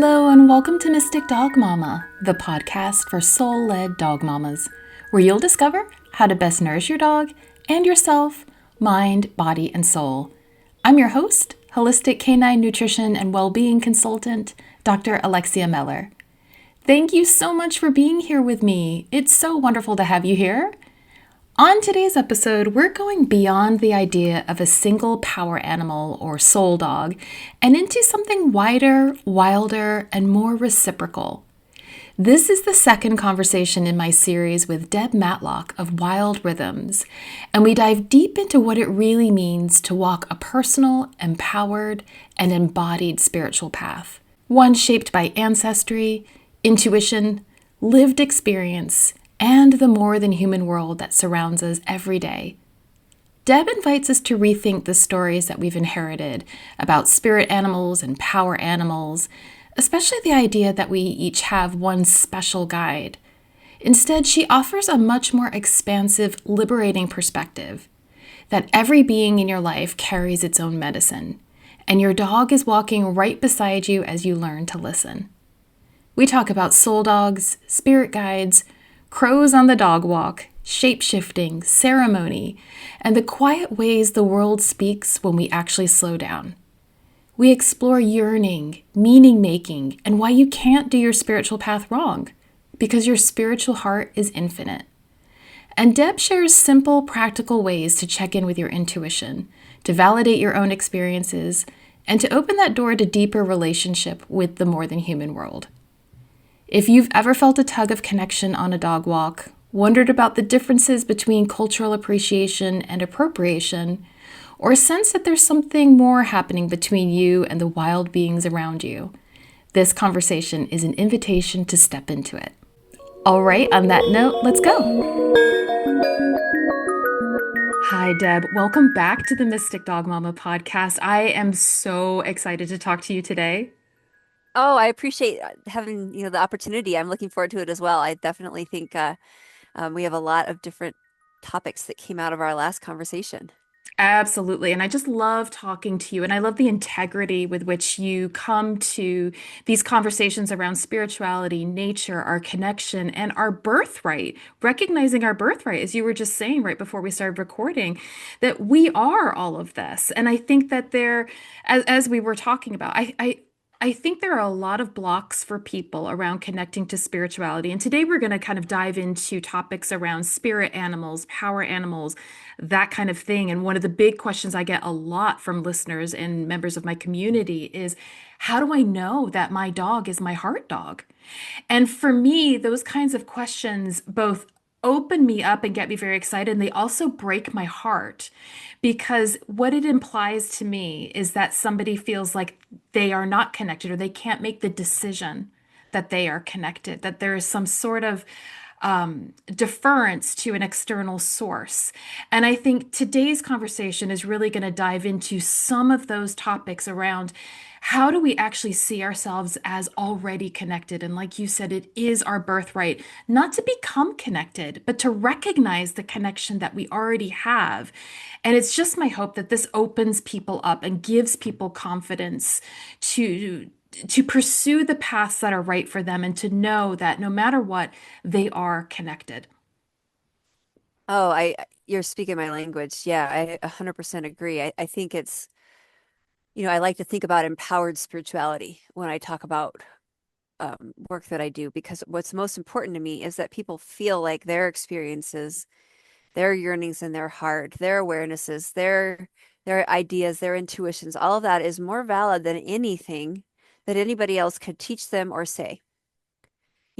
Hello, and welcome to Mystic Dog Mama, the podcast for soul led dog mamas, where you'll discover how to best nourish your dog and yourself, mind, body, and soul. I'm your host, holistic canine nutrition and well being consultant, Dr. Alexia Meller. Thank you so much for being here with me. It's so wonderful to have you here. On today's episode, we're going beyond the idea of a single power animal or soul dog and into something wider, wilder, and more reciprocal. This is the second conversation in my series with Deb Matlock of Wild Rhythms, and we dive deep into what it really means to walk a personal, empowered, and embodied spiritual path. One shaped by ancestry, intuition, lived experience, and the more than human world that surrounds us every day. Deb invites us to rethink the stories that we've inherited about spirit animals and power animals, especially the idea that we each have one special guide. Instead, she offers a much more expansive, liberating perspective that every being in your life carries its own medicine, and your dog is walking right beside you as you learn to listen. We talk about soul dogs, spirit guides, crows on the dog walk, shape-shifting, ceremony, and the quiet ways the world speaks when we actually slow down. We explore yearning, meaning-making, and why you can't do your spiritual path wrong, because your spiritual heart is infinite. And Deb shares simple, practical ways to check in with your intuition, to validate your own experiences, and to open that door to deeper relationship with the more than human world. If you've ever felt a tug of connection on a dog walk, wondered about the differences between cultural appreciation and appropriation, or sense that there's something more happening between you and the wild beings around you, this conversation is an invitation to step into it. All right, on that note, let's go. Hi, Deb. Welcome back to the Mystic Dog Mama podcast. I am so excited to talk to you today. Oh, I appreciate having, the opportunity. I'm looking forward to it as well. I definitely think we have a lot of different topics that came out of our last conversation. Absolutely. And I just love talking to you. And I love the integrity with which you come to these conversations around spirituality, nature, our connection, and our birthright, recognizing our birthright, as you were just saying right before we started recording, that we are all of this. And I think that as we were talking about, I think there are a lot of blocks for people around connecting to spirituality. And today we're going to kind of dive into topics around spirit animals, power animals, that kind of thing. And one of the big questions I get a lot from listeners and members of my community is, how do I know that my dog is my heart dog? And for me, those kinds of questions both open me up and get me very excited, and they also break my heart because what it implies to me is that somebody feels like they are not connected or they can't make the decision that they are connected, that there is some sort of deference to an external source. And I think today's conversation is really going to dive into some of those topics around how do we actually see ourselves as already connected? And like you said, it is our birthright, not to become connected, but to recognize the connection that we already have. And it's just my hope that this opens people up and gives people confidence to pursue the paths that are right for them and to know that no matter what, they are connected. Oh, you're speaking my language. Yeah, I 100% agree. I think it's, I like to think about empowered spirituality when I talk about work that I do, because what's most important to me is that people feel like their experiences, their yearnings in their heart, their awarenesses, their ideas, their intuitions, all of that is more valid than anything that anybody else could teach them or say.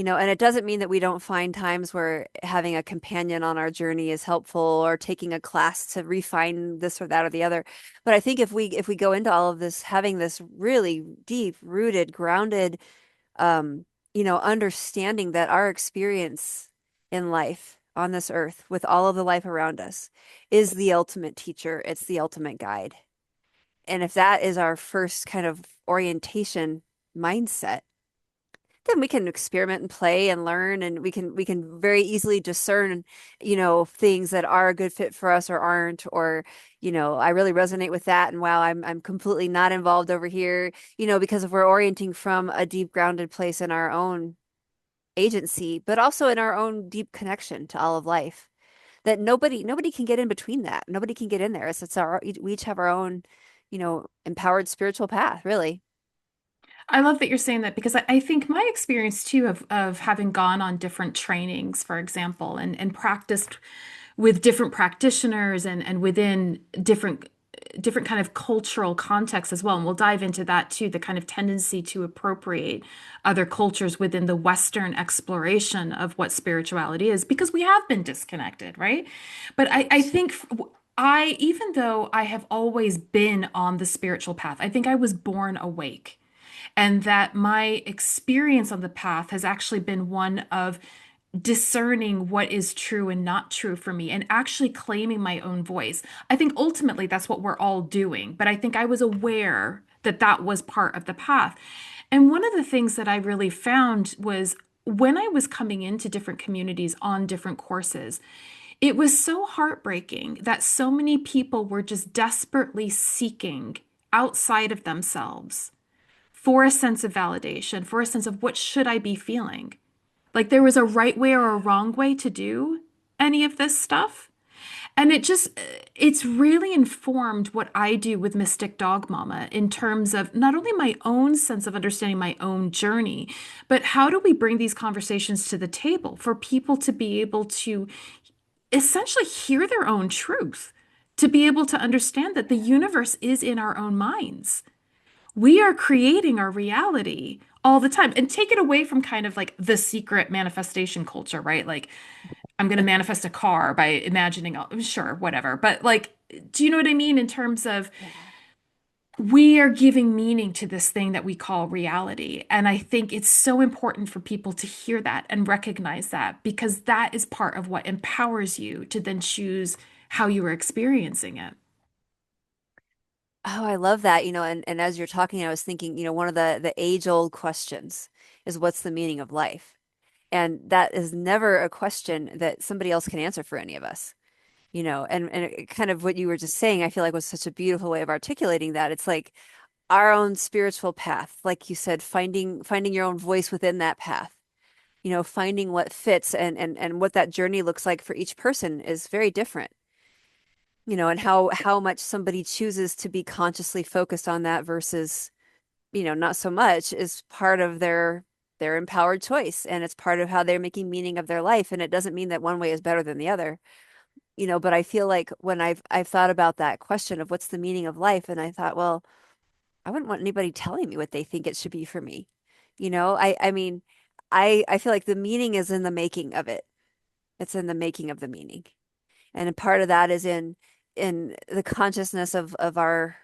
And it doesn't mean that we don't find times where having a companion on our journey is helpful, or taking a class to refine this or that or the other. But I think if we go into all of this having this really deep rooted, grounded, understanding that our experience in life on this earth with all of the life around us is the ultimate teacher, it's the ultimate guide. And if that is our first kind of orientation mindset, then we can experiment and play and learn, and we can very easily discern, things that are a good fit for us or aren't, or, I really resonate with that, and wow, I'm completely not involved over here, because if we're orienting from a deep grounded place in our own agency, but also in our own deep connection to all of life, that nobody can get in between that. Nobody can get in there. It's our we each have our own, empowered spiritual path, really. I love that you're saying that because I think my experience too of having gone on different trainings, for example, and practiced with different practitioners and within different kind of cultural contexts as well. And we'll dive into that too, the kind of tendency to appropriate other cultures within the Western exploration of what spirituality is, because we have been disconnected, right? But I Right. think even though I have always been on the spiritual path, I think I was born awake. And that my experience on the path has actually been one of discerning what is true and not true for me and actually claiming my own voice. I think ultimately that's what we're all doing, but I think I was aware that that was part of the path. And one of the things that I really found was when I was coming into different communities on different courses, it was so heartbreaking that so many people were just desperately seeking outside of themselves for a sense of validation, for a sense of what should I be feeling. Like there was a right way or a wrong way to do any of this stuff. And it's really informed what I do with Mystic Dog Mama in terms of not only my own sense of understanding my own journey, but how do we bring these conversations to the table for people to be able to essentially hear their own truth, to be able to understand that the universe is in our own minds. We are creating our reality all the time and take it away from kind of like the secret manifestation culture, right? Like, I'm going to manifest a car by imagining, sure, whatever. But like, do you know what I mean? In terms of Yeah. we are giving meaning to this thing that we call reality. And I think it's so important for people to hear that and recognize that because that is part of what empowers you to then choose how you are experiencing it. Oh, I love that, and as you're talking, I was thinking, one of the age-old questions is what's the meaning of life? And that is never a question that somebody else can answer for any of us, and kind of what you were just saying, I feel like was such a beautiful way of articulating that. It's like our own spiritual path, like you said, finding your own voice within that path, finding what fits and what that journey looks like for each person is very different, and how much somebody chooses to be consciously focused on that versus, not so much is part of their empowered choice, and it's part of how they're making meaning of their life, and it doesn't mean that one way is better than the other, but I feel like when I've thought about that question of what's the meaning of life, and I thought, well, I wouldn't want anybody telling me what they think it should be for me. I mean, I feel like the meaning is in the making of it. It's in the making of the meaning. And a part of that is in the consciousness of our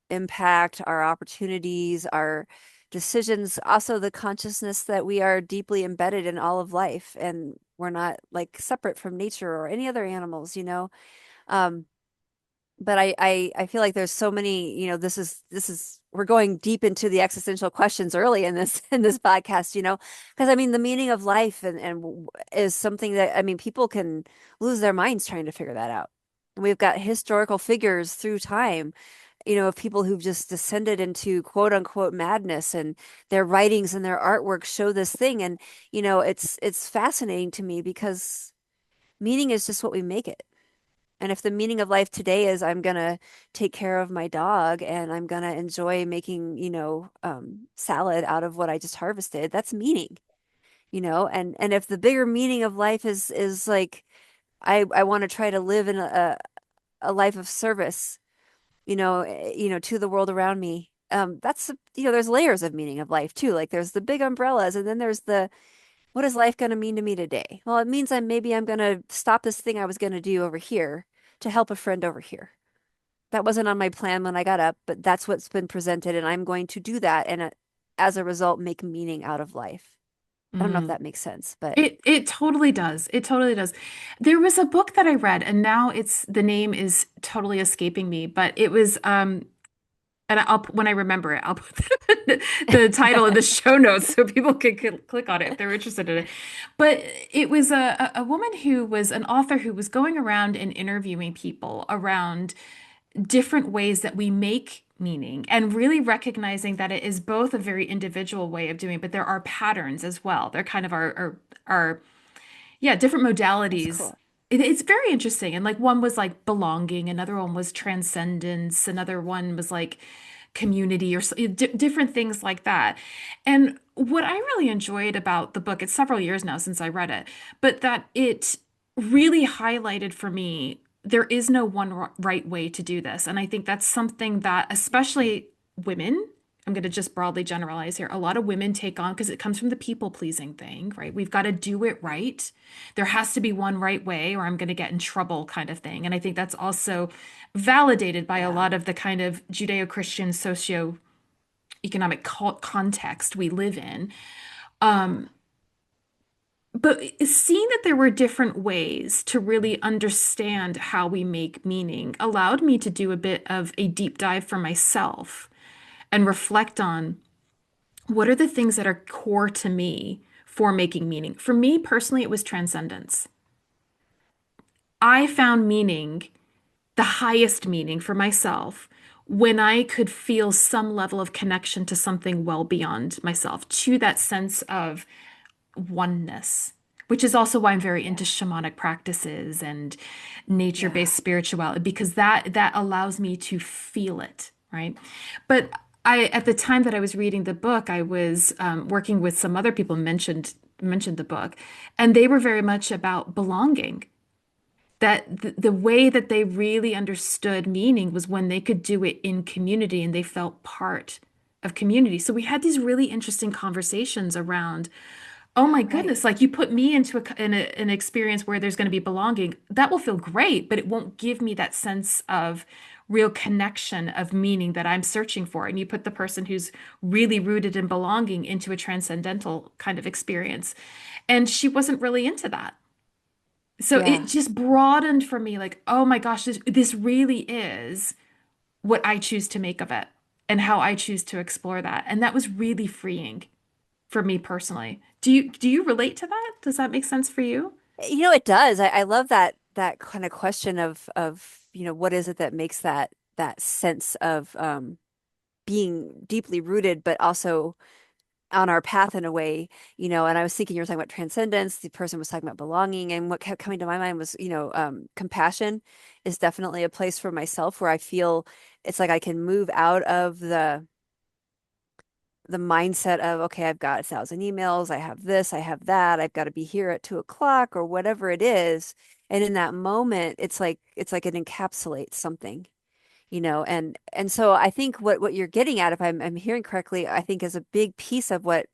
impact, our opportunities, our decisions, also the consciousness that we are deeply embedded in all of life and we're not like separate from nature or any other animals, Um, but I feel like there's so many, this is we're going deep into the existential questions early in this in this podcast, because I mean the meaning of life and is something that I mean people can lose their minds trying to figure that out. We've got historical figures through time, of people who've just descended into quote unquote madness, and their writings and their artwork show this thing, and it's fascinating to me because meaning is just what we make it. And if the meaning of life today is I'm gonna take care of my dog and I'm gonna enjoy making, salad out of what I just harvested, that's meaning, and if the bigger meaning of life is like I want to try to live in a life of service, to the world around me. There's layers of meaning of life too. Like there's the big umbrellas, and then there's the what is life going to mean to me today? Well, it means I'm going to stop this thing I was going to do over here to help a friend over here. That wasn't on my plan when I got up, but that's what's been presented, and I'm going to do that, and as a result, make meaning out of life. I don't know if Mm. that makes sense, but It totally does. It totally does. There was a book that I read, and now it's the name is totally escaping me, but it was And when I remember it, I'll put the title in the show notes so people can click on it if they're interested in it. But it was a woman who was an author who was going around and interviewing people around different ways that we make meaning and really recognizing that it is both a very individual way of doing it, but there are patterns as well. They're kind of our yeah, different That's modalities. cool. It's very interesting. And like one was like belonging, another one was transcendence, another one was like community or different things like that. And what I really enjoyed about the book, it's several years now since I read it, but that it really highlighted for me there is no one right way to do this. And I think that's something that, especially women, I'm going to just broadly generalize here. A lot of women take on because it comes from the people pleasing thing, right? We've got to do it right. There has to be one right way or I'm going to get in trouble kind of thing. And I think that's also validated by a Yeah. lot of the kind of Judeo-Christian socio-economic context we live in. Um, but seeing that there were different ways to really understand how we make meaning allowed me to do a bit of a deep dive for myself and reflect on what are the things that are core to me for making meaning? For me personally, it was transcendence. I found meaning, the highest meaning for myself, when I could feel some level of connection to something well beyond myself, to that sense of oneness, which is also why I'm very into Yeah. shamanic practices and Yeah. nature-based spirituality, because that allows me to feel it, right? But at the time that I was reading the book, I was working with some other people mentioned the book, and they were very much about belonging. That the way that they really understood meaning was when they could do it in community and they felt part of community. So we had these really interesting conversations around, oh my Right. goodness, like you put me into an experience where there's going to be belonging. That will feel great, but it won't give me that sense of real connection of meaning that I'm searching for. And you put the person who's really rooted in belonging into a transcendental kind of experience. And she wasn't really into that. So it Yeah. just broadened for me like, oh my gosh, this really is what I choose to make of it and how I choose to explore that. And that was really freeing for me personally. Do you relate to that? Does that make sense for you? It does. I love that kind of question of, what is it that makes that sense of being deeply rooted, but also on our path in a way, and I was thinking you were talking about transcendence, the person was talking about belonging, and what kept coming to my mind was, compassion is definitely a place for myself where I feel it's like I can move out of the mindset of, okay, I've got 1,000 emails, I have this, I have that, I've got to be here at 2 o'clock or whatever it is. And in that moment, it's like it encapsulates something, and so I think what you're getting at, if I'm hearing correctly, I think is a big piece of what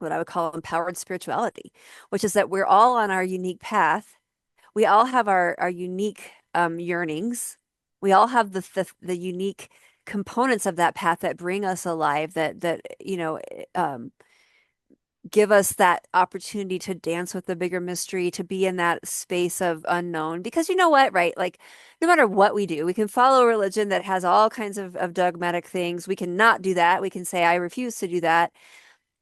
I would call empowered spirituality, which is that we're all on our unique path. We all have our unique yearnings. We all have the unique components of that path that bring us alive, that give us that opportunity to dance with the bigger mystery, to be in that space of unknown. Because you know what, right? Like, no matter what we do, we can follow a religion that has all kinds of dogmatic things. We can not do that. We can say, I refuse to do that.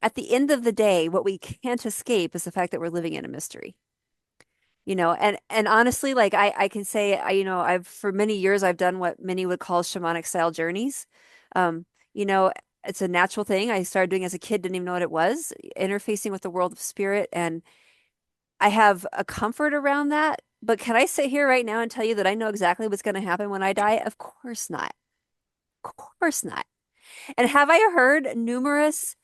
At the end of the day, what we can't escape is the fact that we're living in a mystery. And honestly, like I can say, I've for many years I've done what many would call shamanic style journeys. Um, you know, it's a natural thing I started doing as a kid, didn't even know what it was, interfacing with the world of spirit, and I have a comfort around that. But can I sit here right now and tell you that I know exactly what's going to happen when I die? Of course not. Of course not. And have I heard numerous,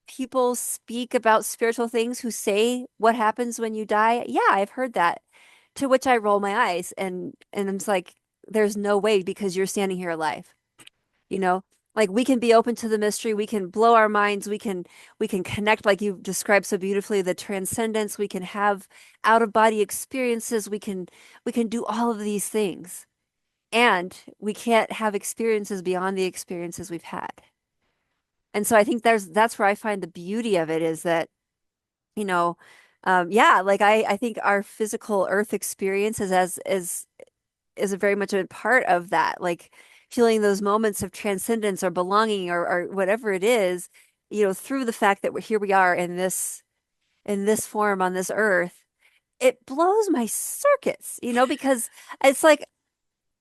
people speak about spiritual things who say what happens when you die? Yeah, I've heard that. To which I roll my eyes and I'm just like, there's no way because you're standing here alive. You know, like we can be open to the mystery, we can blow our minds, we can connect like you described so beautifully, the transcendence, we can have out of body experiences, we can do all of these things. And we can't have experiences beyond the experiences we've had. And so I think that's where I find the beauty of it is that, you know, yeah, like I think our physical earth experience is a very much a part of that. Like, feeling those moments of transcendence or belonging or whatever it is, through the fact that here we are in this form on this earth, it blows my circuits, because it's like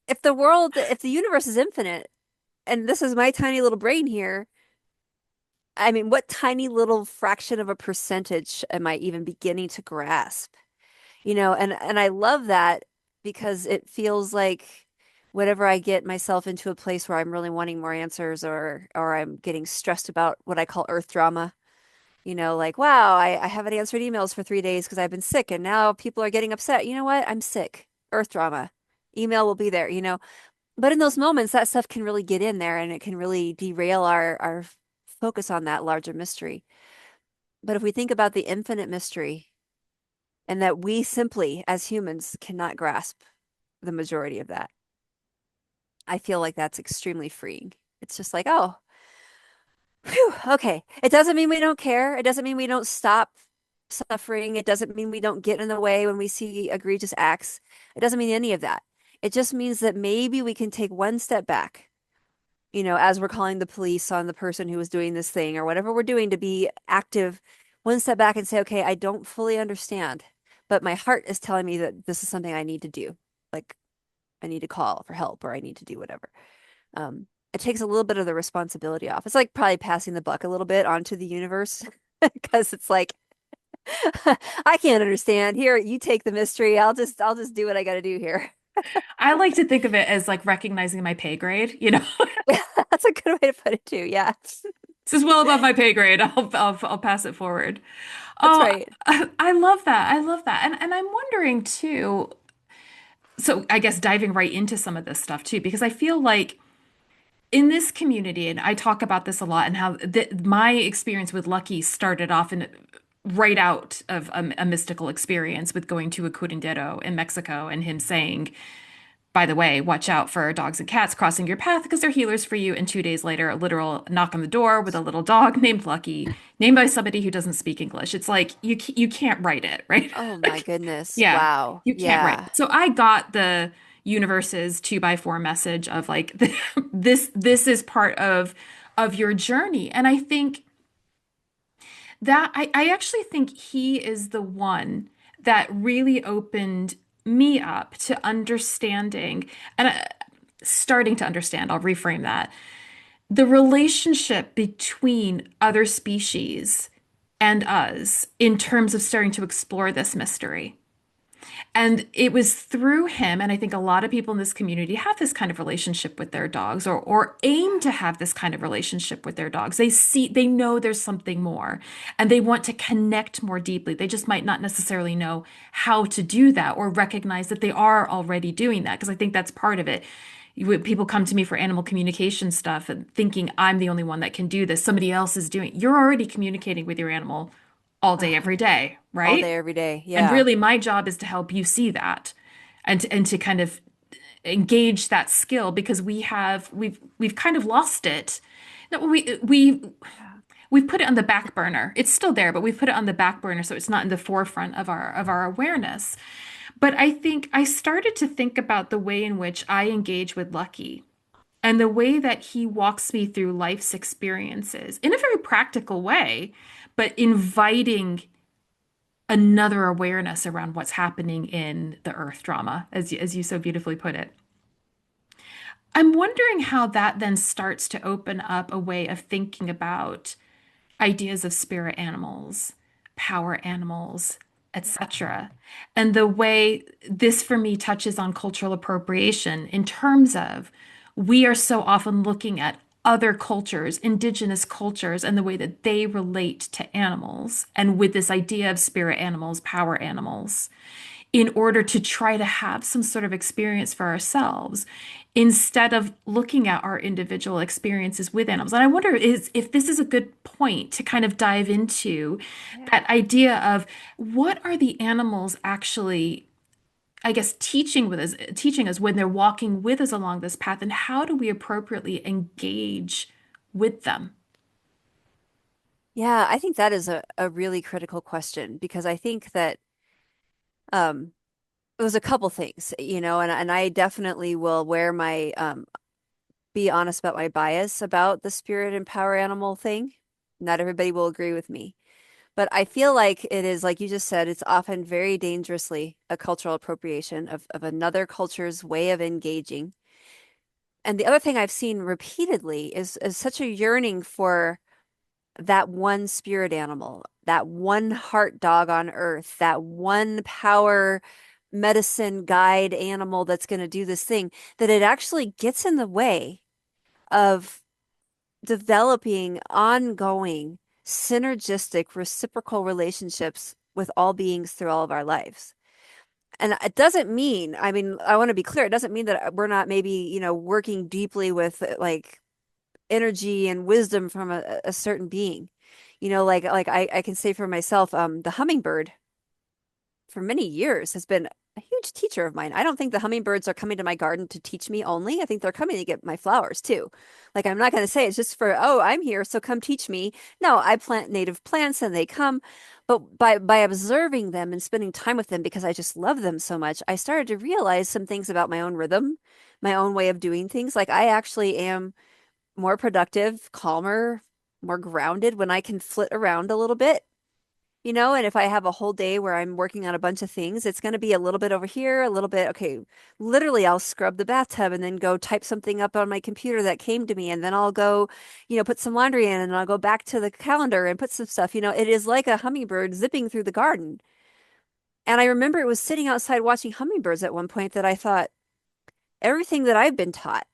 if the universe is infinite, and this is my tiny little brain here, I mean, what tiny little fraction of a percentage am I even beginning to grasp? And I love that because it feels like whenever I get myself into a place where I'm really wanting more answers or I'm getting stressed about what I call earth drama, like, wow, I haven't answered emails for 3 days because I've been sick and now people are getting upset. You know what? I'm sick. Earth drama. Email will be there. But in those moments, that stuff can really get in there and it can really derail our focus on that larger mystery. But if we think about the infinite mystery and that we simply, as humans, cannot grasp the majority of that, I feel like that's extremely freeing. It's just like, oh, phew, okay. It doesn't mean we don't care. It doesn't mean we don't stop suffering. It doesn't mean we don't get in the way when we see egregious acts. It doesn't mean any of that. It just means that maybe we can take one step back, as we're calling the police on the person who was doing this thing or whatever we're doing to be active, one step back and say, okay, I don't fully understand, but my heart is telling me that this is something I need to do. Like I need to call for help or I need to do whatever. It takes a little bit of the responsibility off. It's like probably passing the buck a little bit onto the universe because it's like I can't understand. Here, you take the mystery. I'll just do what I got to do here. I like to think of it as like recognizing my pay grade, you know. That's a good way to put it too. Yeah. This is well above my pay grade. I'll pass it forward. That's Oh, right. I love that. I love that. And I'm wondering too, so I guess diving right into some of this stuff too, because I feel like in this community, and I talk about this a lot, and how my experience with Lucky started off in right out of a mystical experience with going to a curandero in Mexico and him saying, by the way, watch out for dogs and cats crossing your path because they're healers for you. And 2 days later, a literal knock on the door with a little dog named Lucky, named by somebody who doesn't speak English. It's like you can't write it, right? Oh my Like, goodness. yeah, Wow. you can't write Yeah. it. So I got the universe's 2x4 message of like this is part of your journey. And I think that I actually think he is the one that really opened me up to understanding and starting to understand, I'll reframe that, the relationship between other species and us in terms of starting to explore this mystery. And it was through him, and I think a lot of people in this community have this kind of relationship with their dogs or aim to have this kind of relationship with their dogs. They know there's something more and they want to connect more deeply. They just might not necessarily know how to do that or recognize that they are already doing that. Because I think that's part of it. People come to me for animal communication stuff and thinking I'm the only one that can do this. Somebody else is doing. You're already communicating with your animal all day, every day, All right? day, every day. And Yeah. really, my job is to help you see that and to kind of engage that skill because we've kind of lost it. No, Yeah. we've put it on the back burner. It's still there, but we've put it on the back burner so it's not in the forefront of our awareness. But I think I started to think about the way in which I engage with Lucky and the way that he walks me through life's experiences in a very practical way, but inviting another awareness around what's happening in the earth drama, as you so beautifully put it. I'm wondering how that then starts to open up a way of thinking about ideas of spirit animals, power animals, etc. And the way this for me touches on cultural appropriation in terms of we are so often looking at other cultures, indigenous cultures, and the way that they relate to animals, and with this idea of spirit animals, power animals in order to try to have some sort of experience for ourselves instead of looking at our individual experiences with animals. And I wonder if this is a good point to kind of dive into Yeah. that idea of what are the animals actually, I guess, teaching us when they're walking with us along this path, and how do we appropriately engage with them? Yeah, I think that is a really critical question because I think that um it was a couple things, and I definitely will wear my be honest about my bias about the spirit and power animal thing. Not everybody will agree with me. But I feel like it is, like you just said, it's often very dangerously a cultural appropriation of another culture's way of engaging. And the other thing I've seen repeatedly is such a yearning for that one spirit animal, that one heart dog on earth, that one power medicine guide animal that's going to do this thing, that it actually gets in the way of developing ongoing, synergistic, reciprocal relationships with all beings through all of our lives. And it doesn't mean, I mean, I want to be clear, it doesn't mean that we're not maybe, working deeply with like energy and wisdom from a certain being. I can say for myself, the hummingbird for many years has been a huge teacher of mine. I don't think the hummingbirds are coming to my garden to teach me only. I think they're coming to get my flowers too. Like, I'm not going to say it's just for, oh, I'm here, so come teach me. No, I plant native plants and they come. But by observing them and spending time with them because I just love them so much, I started to realize some things about my own rhythm, my own way of doing things. Like, I actually am more productive, calmer, more grounded when I can flit around a little bit. And if I have a whole day where I'm working on a bunch of things, it's going to be a little bit over here, a little bit, okay, literally I'll scrub the bathtub and then go type something up on my computer that came to me. And then I'll go, put some laundry in and I'll go back to the calendar and put some stuff. It is like a hummingbird zipping through the garden. And I remember it was sitting outside watching hummingbirds at one point that I thought, everything that I've been taught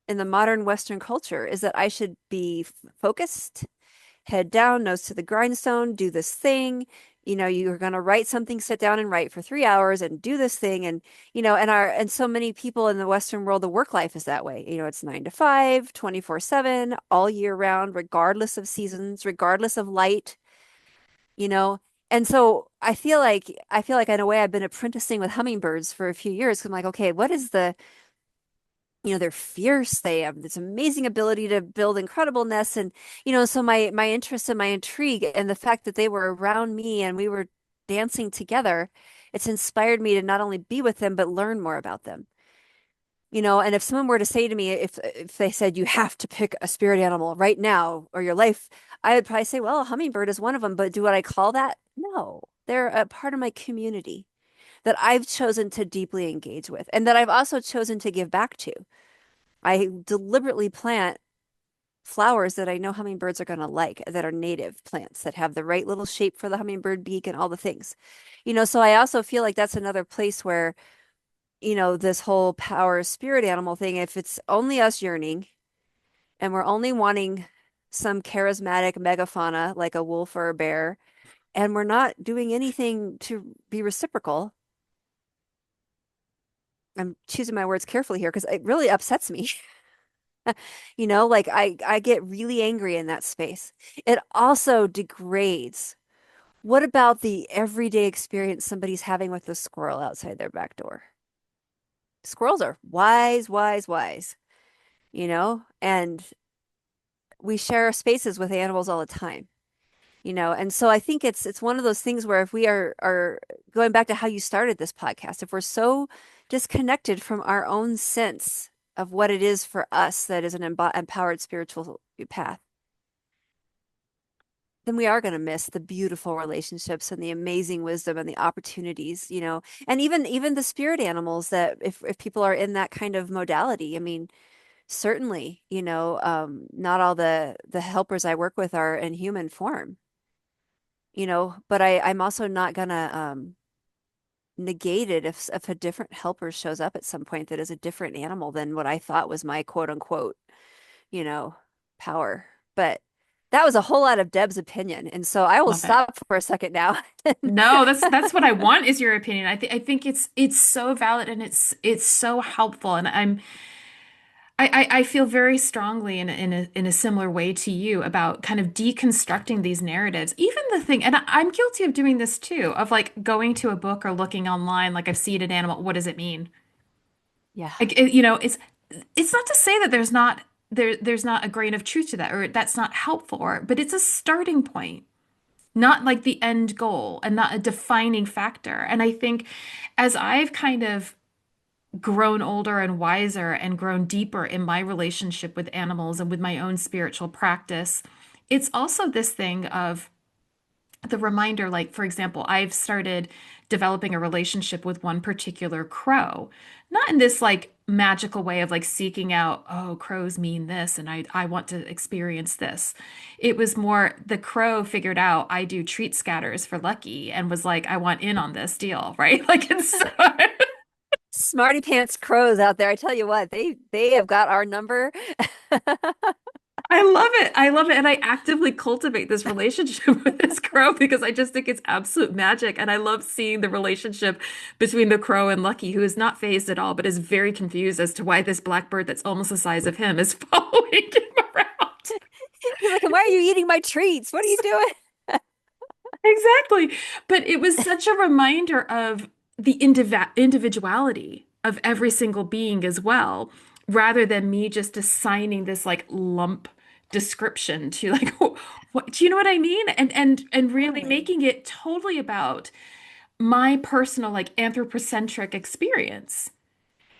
in the modern Western culture is that I should be focused, head down, nose to the grindstone, do this thing. You're going to write something, sit down and write for 3 hours and do this thing. And so many people in the Western world, the work life is that way. It's 9 to 5, 24/7, all year round, regardless of seasons, regardless of light, you know. And so I feel like in a way I've been apprenticing with hummingbirds for a few years. 'Cause I'm like, okay, what is they're fierce. They have this amazing ability to build incredible nests. And, so my interest and my intrigue and the fact that they were around me and we were dancing together, it's inspired me to not only be with them, but learn more about them. And if someone were to say to me, if they said you have to pick a spirit animal right now or your life, I would probably say, well, a hummingbird is one of them, but do what I call that? No, they're a part of my community that I've chosen to deeply engage with and that I've also chosen to give back to. I deliberately plant flowers that I know hummingbirds are going to like, that are native plants that have the right little shape for the hummingbird beak and all the things. So I also feel like that's another place where, this whole power spirit animal thing, if it's only us yearning and we're only wanting some charismatic megafauna like a wolf or a bear, and we're not doing anything to be reciprocal. I'm choosing my words carefully here because it really upsets me. Like I get really angry in that space. It also degrades. What about the everyday experience somebody's having with the squirrel outside their back door? Squirrels are wise, wise, wise, and we share spaces with animals all the time, and so I think it's one of those things where if we are going back to how you started this podcast, if we're so disconnected from our own sense of what it is for us that is an empowered spiritual path, then we are going to miss the beautiful relationships and the amazing wisdom and the opportunities, and even the spirit animals that if people are in that kind of modality, I mean, certainly, not all the helpers I work with are in human form, but I'm also not gonna negate it if a different helper shows up at some point that is a different animal than what I thought was my quote unquote, you know, power. But that was a whole lot of Deb's opinion. And so I will Love it. stop for a second now. No, that's what I want is your opinion. I think it's so valid and it's so helpful. And I feel very strongly in a similar way to you about kind of deconstructing these narratives. Even the thing, and I'm guilty of doing this too, of like going to a book or looking online, like I've seen an animal, what does it mean? Yeah. Like it's not to say that there's not a grain of truth to that or that's not helpful, but it's a starting point, not like the end goal and not a defining factor. And I think as I've kind of grown older and wiser and grown deeper in my relationship with animals and with my own spiritual practice, it's also this thing of the reminder, like, for example, I've started developing a relationship with one particular crow, not in this like magical way of like seeking out, oh, crows mean this and I want to experience this. It was more the crow figured out I do treat scatters for Lucky and was like, I want in on this deal, right? Like it's Smarty pants crows out there. I tell you what, they have got our number. I love it. I love it. And I actively cultivate this relationship with this crow because I just think it's absolute magic. And I love seeing the relationship between the crow and Lucky, who is not phased at all, but is very confused as to why this blackbird that's almost the size of him is following him around. He's like, why are you eating my treats? What are you doing? Exactly. But it was such a reminder of the individuality of every single being as well, rather than me just assigning this like lump description to like what do you know what I mean? And really Totally. making it totally about my personal like anthropocentric experience.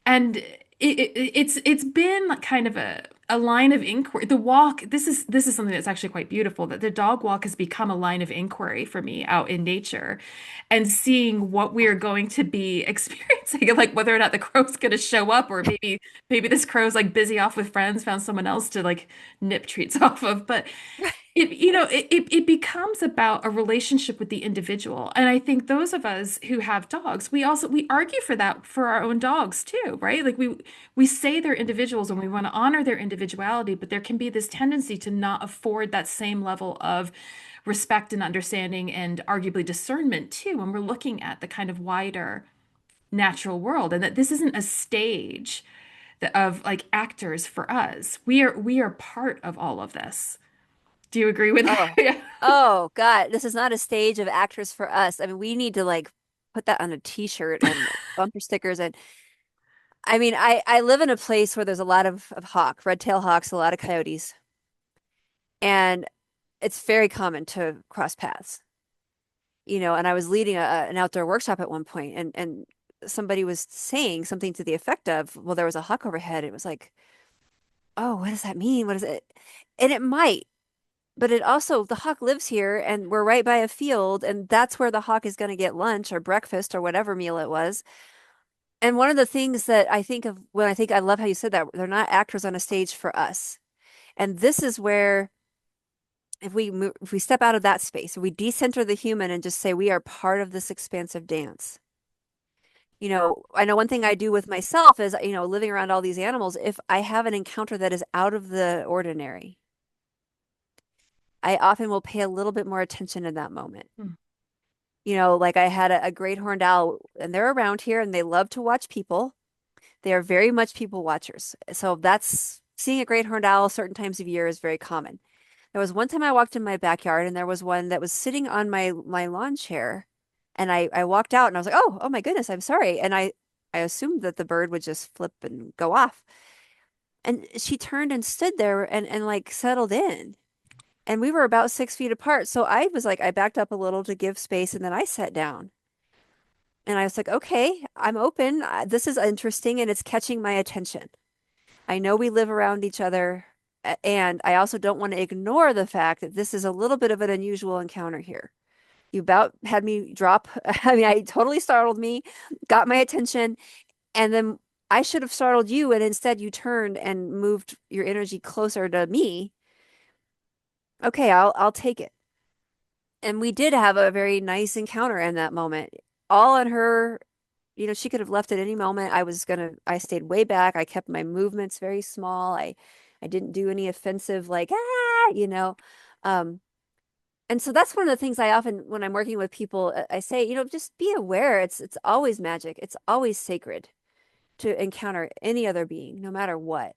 And it's been kind of a line of inquiry. The walk, this is something that's actually quite beautiful, that the dog walk has become a line of inquiry for me out in nature and seeing what we are going to be experiencing, like whether or not the crow's going to show up, or maybe this crow's like busy off with friends, found someone else to like nip treats off of. But it becomes about a relationship with the individual. And I think those of us who have dogs, we argue for that for our own dogs too, right? Like we say they're individuals and we want to honor their individuality, but there can be this tendency to not afford that same level of respect and understanding and arguably discernment too when we're looking at the kind of wider natural world, and that this isn't a stage of like actors for us. We are part of all of this. Do you agree with that? Oh, Yeah. oh God, this is not a stage of actors for us. I mean, we need to like put that on a t-shirt and bumper stickers. And I mean, I live in a place where there's a lot of hawk, red-tailed hawks, a lot of coyotes, and it's very common to cross paths. And I was leading an outdoor workshop at one point, and somebody was saying something to the effect of, well, there was a hawk overhead. It was like, oh, what does that mean? What is it? And it might. But it also, the hawk lives here and we're right by a field, and that's where the hawk is going to get lunch or breakfast or whatever meal it was. And one of the things that I think of when I think, I love how you said that, they're not actors on a stage for us. And this is where if we step out of that space, we decenter the human and just say we are part of this expansive dance. I know one thing I do with myself is, living around all these animals, if I have an encounter that is out of the ordinary, I often will pay a little bit more attention in that moment. Mm. Like I had a great horned owl, and they're around here and they love to watch people. They are very much people watchers. So that's seeing a great horned owl certain times of year is very common. There was one time I walked in my backyard and there was one that was sitting on my lawn chair. And I walked out and I was like, oh my goodness, I'm sorry. And I assumed that the bird would just flip and go off. And she turned and stood there and like settled in. And we were about 6 feet apart. So I was like, I backed up a little to give space and then I sat down. And I was like, okay, I'm open. This is interesting and it's catching my attention. I know we live around each other. And I also don't want to ignore the fact that this is a little bit of an unusual encounter here. You about had me drop. I mean, I totally startled me, got my attention, and then I should have startled you. And instead, you turned and moved your energy closer to me. Okay, I'll take it. And we did have a very nice encounter in that moment. All on her, she could have left at any moment. I stayed way back. I kept my movements very small. I didn't do any offensive like, Um, and so that's one of the things I often, when I'm working with people, I say, just be aware. It's always magic. It's always sacred to encounter any other being, no matter what.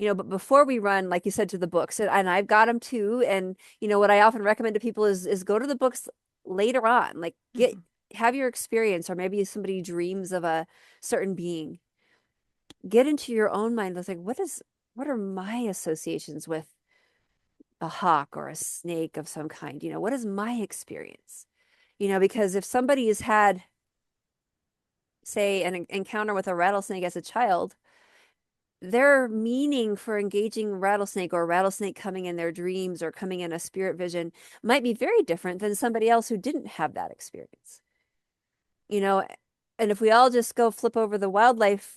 But before we run, like you said, to the books, and I've got them too. And what I often recommend to people is go to the books later on, like Mhm. have your experience, or maybe somebody dreams of a certain being. Get into your own mind. It's like, what are my associations with a hawk or a snake of some kind? What is my experience? Because if somebody has had say, an encounter with a rattlesnake as a child, their meaning for engaging rattlesnake or rattlesnake coming in their dreams or coming in a spirit vision might be very different than somebody else who didn't have that experience. You know, and if we all just go flip over the wildlife,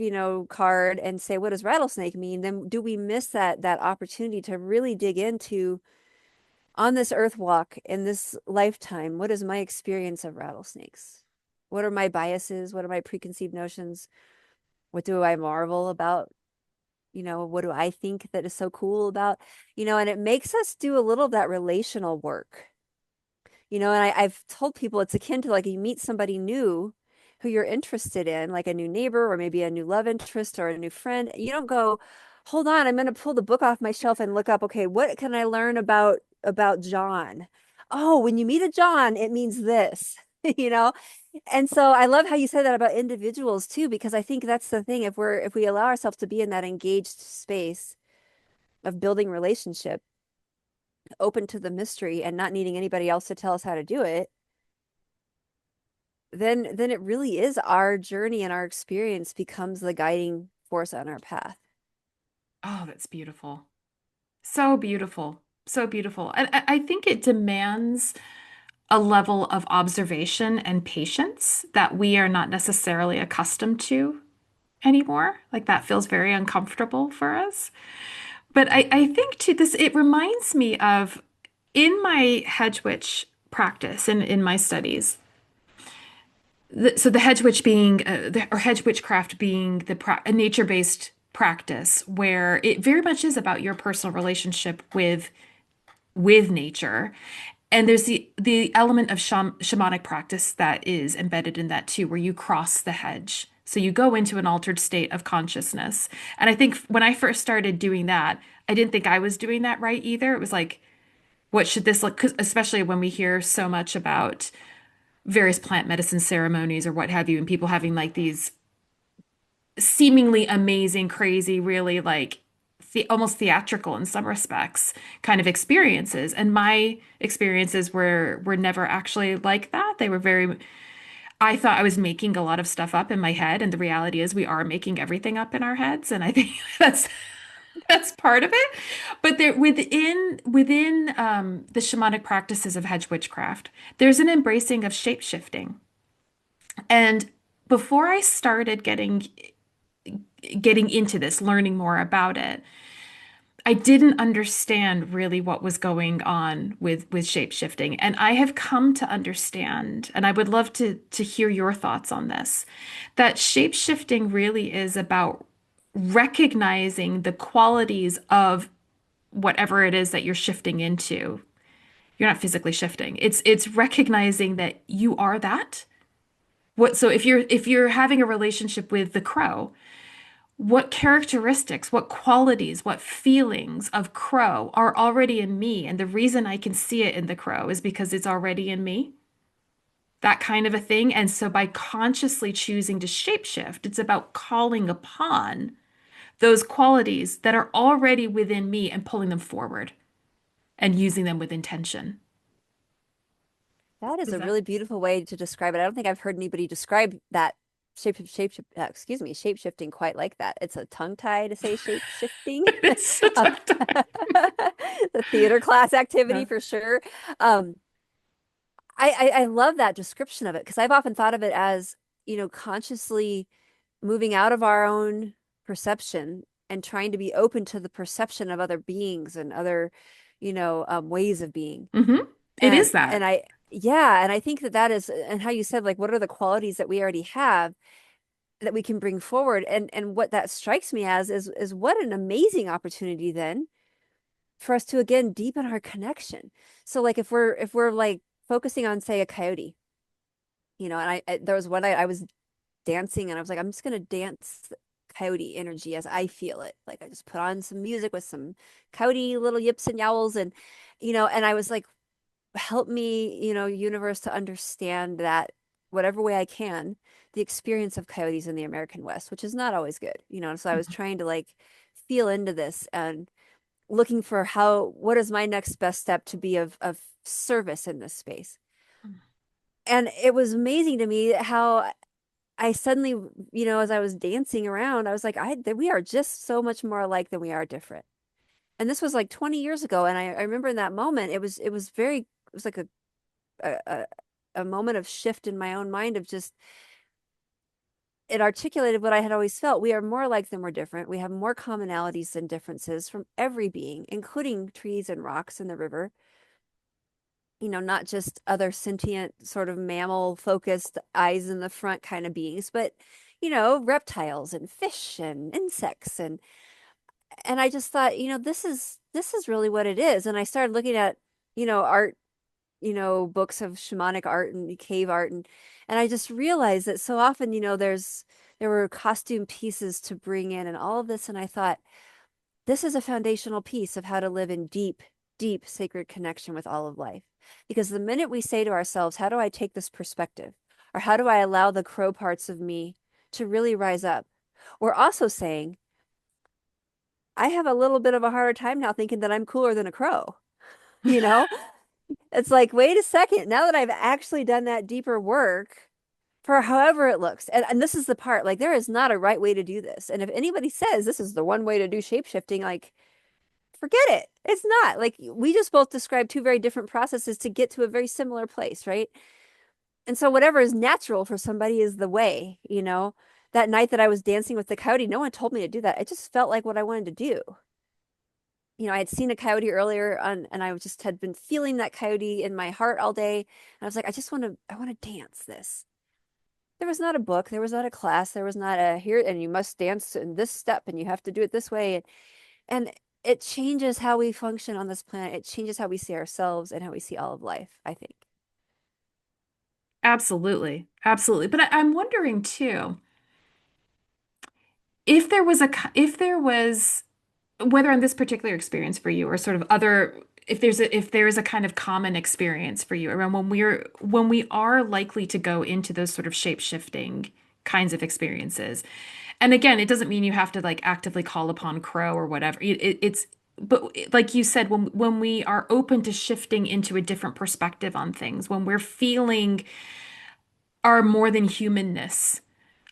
card and say, what does rattlesnake mean? Then do we miss that opportunity to really dig into on this earth walk in this lifetime, what is my experience of rattlesnakes? What are my biases? What are my preconceived notions? What do I marvel about? What do I think that is so cool about? And it makes us do a little of that relational work. And I've told people it's akin to like you meet somebody new who you're interested in, like a new neighbor or maybe a new love interest or a new friend. You don't go, hold on, I'm going to pull the book off my shelf and look up, okay, what can I learn about John? Oh, when you meet a John, it means this, you know? And so I love how you said that about individuals too, because I think that's the thing. If we allow ourselves to be in that engaged space of building relationship, open to the mystery and not needing anybody else to tell us how to do it, then it really is our journey and our experience becomes the guiding force on our path. Oh, that's beautiful. So beautiful. So beautiful. And I think it demands a level of observation and patience that we are not necessarily accustomed to anymore. Like that feels very uncomfortable for us. But I think too, it reminds me of in my hedge witch practice and in my studies. So the hedge witch being, or hedge witchcraft being a nature-based practice where it very much is about your personal relationship with nature. And there's the element of shamanic practice that is embedded in that too, where you cross the hedge. So you go into an altered state of consciousness. And I think when I first started doing that, I didn't think I was doing that right either. It was like, what should this look? 'Cause especially when we hear so much about various plant medicine ceremonies or what have you, and people having like these seemingly amazing, crazy, really like almost theatrical in some respects kind of experiences. And my experiences were never actually like that. They were very, I thought I was making a lot of stuff up in my head, and the reality is we are making everything up in our heads. And I think that's part of it. But there within the shamanic practices of hedge witchcraft, there's an embracing of shape shifting. And before I started getting into this, learning more about it, I didn't understand really what was going on with shape shifting. And I have come to understand, and I would love to hear your thoughts on this, that shape shifting really is about recognizing the qualities of whatever it is that you're shifting into. You're not physically shifting. It's recognizing that you are that. So if you're having a relationship with the crow, what characteristics, what qualities, what feelings of crow are already in me? And the reason I can see it in the crow is because it's already in me. That kind of a thing. And so by consciously choosing to shapeshift, it's about calling upon those qualities that are already within me and pulling them forward and using them with intention. That is Is a that really beautiful way to describe it. I don't think I've heard anybody describe that shape shifting quite like that. It's a tongue tie to say shape shifting. it's a Um, tough time? the theater class Yeah. activity for sure. Um, I love that description of it because I've often thought of it as, consciously moving out of our own perception and trying to be open to the perception of other beings and other, ways of being. hmm It And is that. and I yeah, and I think that is, and how you said like what are the qualities that we already have that we can bring forward, and what that strikes me as is what an amazing opportunity then for us to again deepen our connection. So like if we're like focusing on say a coyote, and there was one night I was dancing and I was like, I'm just gonna dance coyote energy as I feel it. Like I just put on some music with some coyote little yips and yowls, and I was like, help me, universe, to understand that whatever way I can, the experience of coyotes in the American West, which is not always good. So I was trying to like feel into this and looking for what is my next best step to be of service in this space. And it was amazing to me how I suddenly, as I was dancing around, I was like, we are just so much more alike than we are different. And this was like 20 years ago. And I remember in that moment, it was like a, a, a moment of shift in my own mind of just, it articulated what I had always felt. We are more alike than we're different. We have more commonalities than differences from every being, including trees and rocks in the river. Not just other sentient sort of mammal focused eyes in the front kind of beings, but, reptiles and fish and insects. And I just thought, this is really what it is. And I started looking at, art, books of shamanic art and cave art. And I just realized that so often, there were costume pieces to bring in and all of this. And I thought, this is a foundational piece of how to live in deep, deep sacred connection with all of life. Because the minute we say to ourselves, how do I take this perspective? Or how do I allow the crow parts of me to really rise up? We're also saying, I have a little bit of a harder time now thinking that I'm cooler than a crow. You know, it's like, wait a second, now that I've actually done that deeper work for however it looks, and this is the part, like, there is not a right way to do this. And if anybody says this is the one way to do shape shifting, like, forget it. It's not. Like, we just both described two very different processes to get to a very similar place, right? And so whatever is natural for somebody is the way. That night that I was dancing with the coyote, no one told me to do that. It just felt like what I wanted to do. I had seen a coyote earlier and I just had been feeling that coyote in my heart all day. And I was like, I want to dance this. There was not a book, there was not a class, there was not a here, and you must dance in this step and you have to do it this way. And it changes how we function on this planet. It changes how we see ourselves and how we see all of life, I think. Absolutely. Absolutely. But I'm wondering too, if there was, whether on this particular experience for you or sort of other, if there is a kind of common experience for you around when we are likely to go into those sort of shape-shifting kinds of experiences. And again, it doesn't mean you have to like actively call upon Crow or whatever. It's but like you said, when we are open to shifting into a different perspective on things, when we're feeling our more than humanness,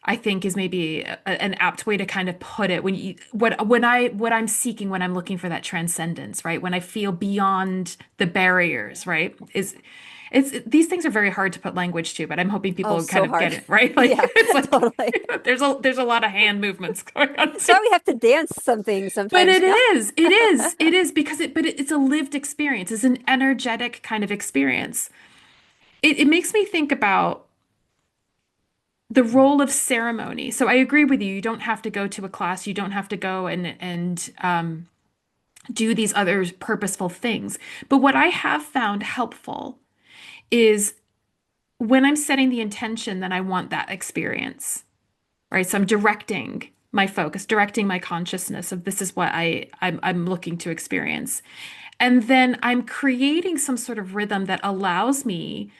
I think is maybe an apt way to kind of put it. What I'm seeking when I'm looking for that transcendence, right? When I feel beyond the barriers, right? Is it's these things are very hard to put language to, but I'm hoping Oh, people kind so of get hard. it, right? Like Yeah, it's like totally. there's a lot of hand movements going on That's too. why we have to dance something But sometimes. it is because it's a lived experience. It's an energetic kind of experience. It makes me think about the role of ceremony. So I agree with you. You don't have to go to a class. You don't have to go and do these other purposeful things. But what I have found helpful is when I'm setting the intention that I want that experience, right? So I'm directing my focus, directing my consciousness of this is what I'm looking to experience. And then I'm creating some sort of rhythm that allows me.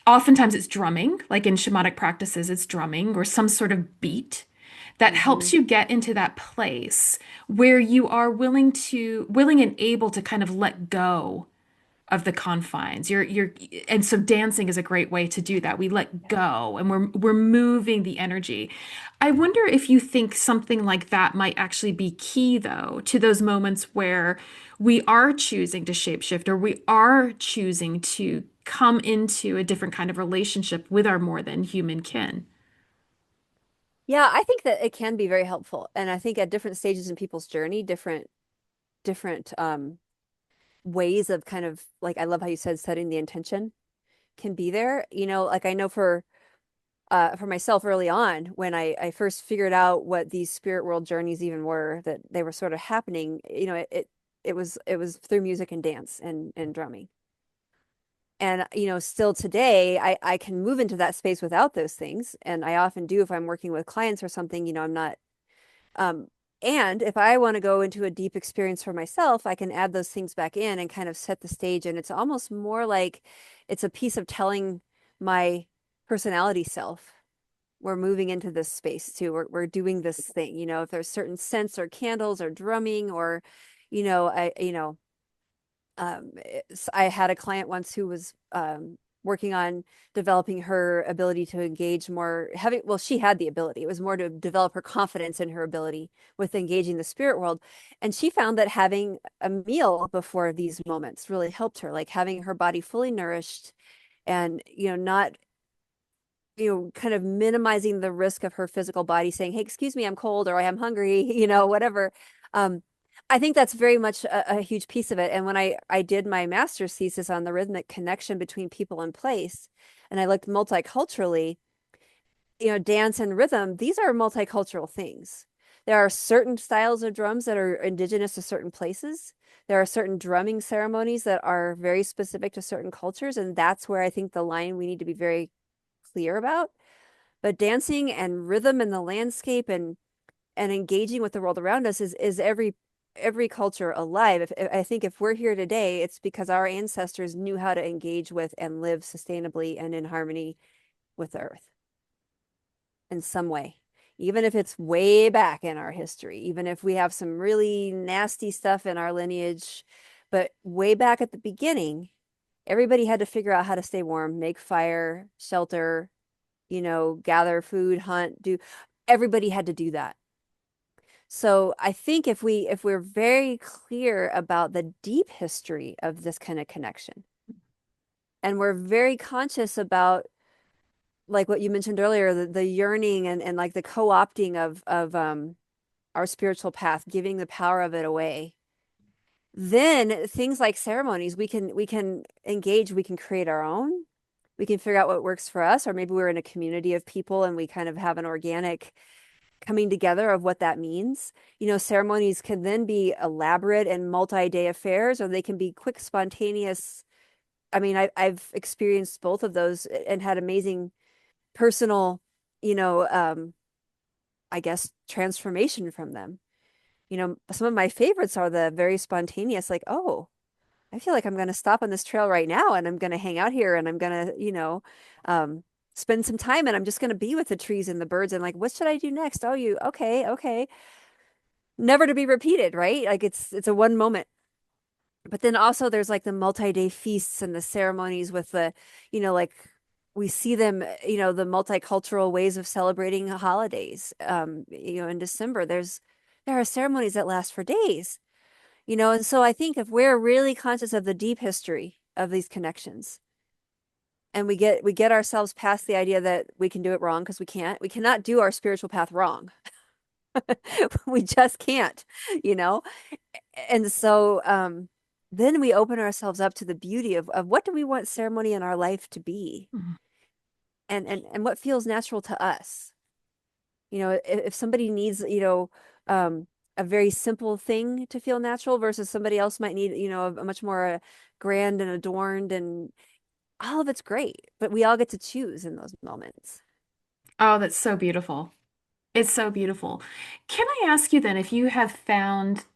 Oftentimes it's drumming, like in shamanic practices, it's drumming or some sort of beat that Hmm. helps you get into that place where you are willing and able to kind of let go of the confines. And so dancing is a great way to do that. We let go and we're moving the energy. I wonder if you think something like that might actually be key though to those moments where we are choosing to shapeshift or we are choosing to come into a different kind of relationship with our more than human kin. Yeah, I think that it can be very helpful. And I think at different stages in people's journey, different ways of kind of, like, I love how you said setting the intention can be there. Like, I know for myself early on when I first figured out what these spirit world journeys even were, that they were sort of happening, it was through music and dance and drumming. And still today I can move into that space without those things. And I often do if I'm working with clients or something, I'm not um and if I want to go into a deep experience for myself, I can add those things back in and kind of set the stage. And it's almost more like it's a piece of telling my personality self, we're moving into this space too. We're doing this thing. If there's certain scents or candles or drumming or, you know, I, you know, I had a client once who was working on developing her ability to engage more, having, well, she had the ability. It was more to develop her confidence in her ability with engaging the spirit world. And she found that having a meal before these moments really helped her, like having her body fully nourished and, not, kind of minimizing the risk of her physical body saying, hey, excuse me, I'm cold or I am hungry, whatever. Um, I think that's very much a huge piece of it. And when I did my master's thesis on the rhythmic connection between people and place, and I looked multiculturally, dance and rhythm, these are multicultural things. There are certain styles of drums that are indigenous to certain places. There are certain drumming ceremonies that are very specific to certain cultures. And that's where I think the line we need to be very clear about. But dancing and rhythm in the landscape and engaging with the world around us is every culture alive. I think if we're here today, it's because our ancestors knew how to engage with and live sustainably and in harmony with the earth in some way. Even if it's way back in our history, even if we have some really nasty stuff in our lineage, but way back at the beginning, everybody had to figure out how to stay warm, make fire, shelter, gather food, hunt, everybody had to do that. So I think if we're very clear about the deep history of this kind of connection, and we're very conscious about like what you mentioned earlier, the yearning and like the co-opting of our spiritual path, giving the power of it away, then things like ceremonies, we can engage, we can create our own. We can figure out what works for us, or maybe we're in a community of people and we kind of have an organic coming together of what that means. Ceremonies can then be elaborate and multi-day affairs, or they can be quick, spontaneous. I mean, I've experienced both of those and had amazing personal, you know, um, I guess, transformation from them. Some of my favorites are the very spontaneous, like, oh, I feel like I'm going to stop on this trail right now and I'm going to hang out here and I'm going to, spend some time and I'm just going to be with the trees and the birds and like, what should I do next? Oh, okay, okay. Never to be repeated, right? Like it's a one moment. But then also there's like the multi-day feasts and the ceremonies with like we see them, the multicultural ways of celebrating holidays. In December, there are ceremonies that last for days. And so I think if we're really conscious of the deep history of these connections and we get ourselves past the idea that we can do it wrong because we cannot do our spiritual path wrong. We just can't, you know? And so then we open ourselves up to the beauty of what do we want ceremony in our life to be Mhm. and what feels natural to us. If somebody needs, a very simple thing to feel natural versus somebody else might need, a much more grand and adorned, and all of it's great, but we all get to choose in those moments. Oh, that's so beautiful. It's so beautiful. Can I ask you then if you have found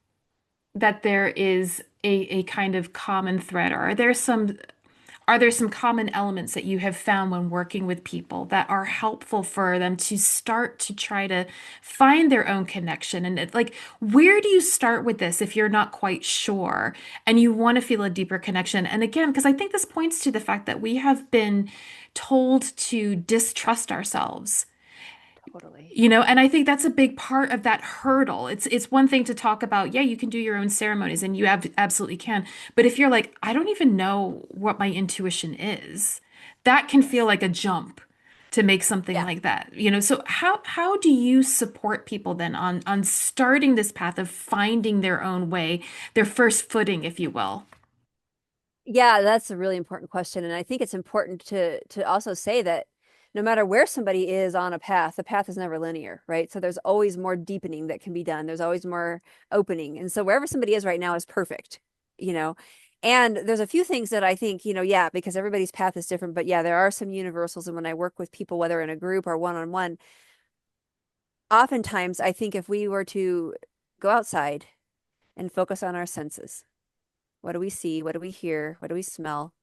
that there is a kind of common thread, or are there some common elements that you have found when working with people that are helpful for them to start to try to find their own connection? And like, where do you start with this if you're not quite sure and you want to feel a deeper connection? And again, because I think this points to the fact that we have been told to distrust ourselves. Totally. And I think that's a big part of that hurdle. It's one thing to talk about, yeah, you can do your own ceremonies and you absolutely can. But if you're like, I don't even know what my intuition is, that can feel Yes. like a jump to make something Yeah. like that. So how do you support people then on starting this path of finding their own way, their first footing, if you will? Yeah, that's a really important question. And I think it's important to also say that no matter where somebody is on a path, the path is never linear, right? So there's always more deepening that can be done. There's always more opening. And so wherever somebody is right now is perfect, you know. And there's a few things that I think, yeah, because everybody's path is different, but yeah, there are some universals. And when I work with people, whether in a group or one-on-one, oftentimes I think if we were to go outside and focus on our senses, what do we see? What do we hear? What do we smell?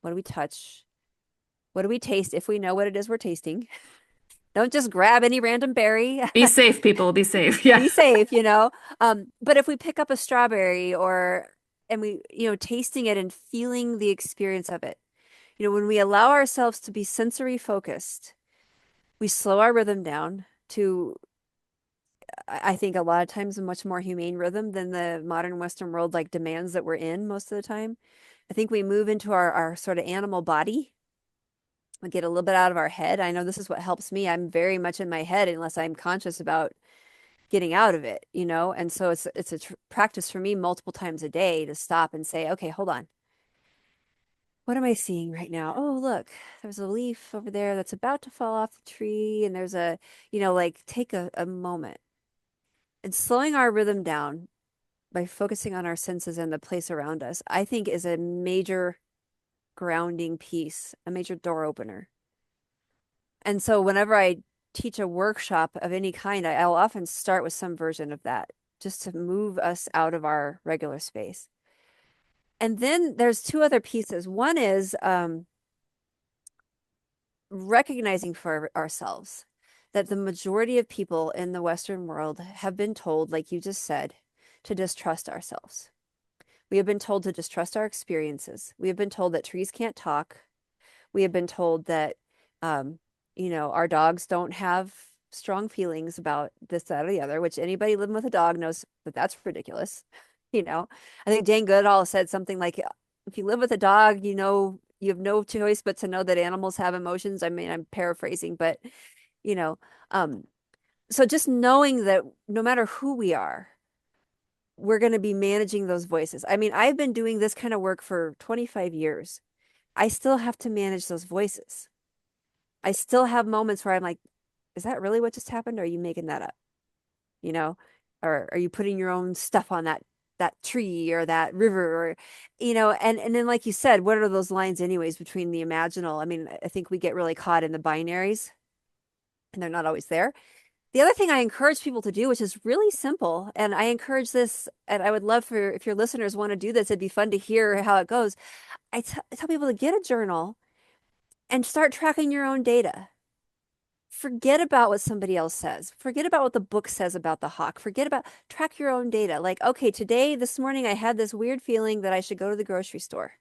What do we touch? What do we taste if we know what it is we're tasting? Don't just grab any random berry. Be safe, people, be safe. Yeah. Be safe. But if we pick up a strawberry and we, tasting it and feeling the experience of it, When we allow ourselves to be sensory focused, we slow our rhythm down to, I think, a lot of times a much more humane rhythm than the modern Western world like demands that we're in most of the time. I think we move into our sort of animal body. We get a little bit out of our head. I know this is what helps me. I'm very much in my head unless I'm conscious about getting out of it. And so it's a practice for me multiple times a day to stop and say, okay, hold on. What am I seeing right now? Oh, look, there's a leaf over there that's about to fall off the tree. And there's like take a moment and slowing our rhythm down by focusing on our senses and the place around us, I think is a major grounding piece, a major door opener. And so whenever I teach a workshop of any kind, I'll often start with some version of that just to move us out of our regular space. And then there's two other pieces. One is recognizing for ourselves that the majority of people in the Western world have been told, like you just said, to distrust ourselves. We have been told to distrust our experiences. We have been told that trees can't talk. We have been told that, our dogs don't have strong feelings about this, that, or the other, which anybody living with a dog knows that that's ridiculous. I think Jane Goodall said something like, if you live with a dog, you have no choice but to know that animals have emotions. I mean, I'm paraphrasing, but, you know, um, so just knowing that no matter who we are, we're going to be managing those voices. I mean, I've been doing this kind of work for 25 years. I still have to manage those voices. I still have moments where I'm like, is that really what just happened? Or are you making that up? You know, or are you putting your own stuff on that tree or that river or and then like you said, what are those lines anyways between the imaginal? I mean, I think we get really caught in the binaries and they're not always there. The other thing I encourage people to do, which is really simple, and I encourage this, and I would love for if your listeners want to do this, it'd be fun to hear how it goes. I tell people to get a journal and start tracking your own data. Forget about what somebody else says. Forget about what the book says about the hawk. Track your own data. Like, okay, this morning, I had this weird feeling that I should go to the grocery store.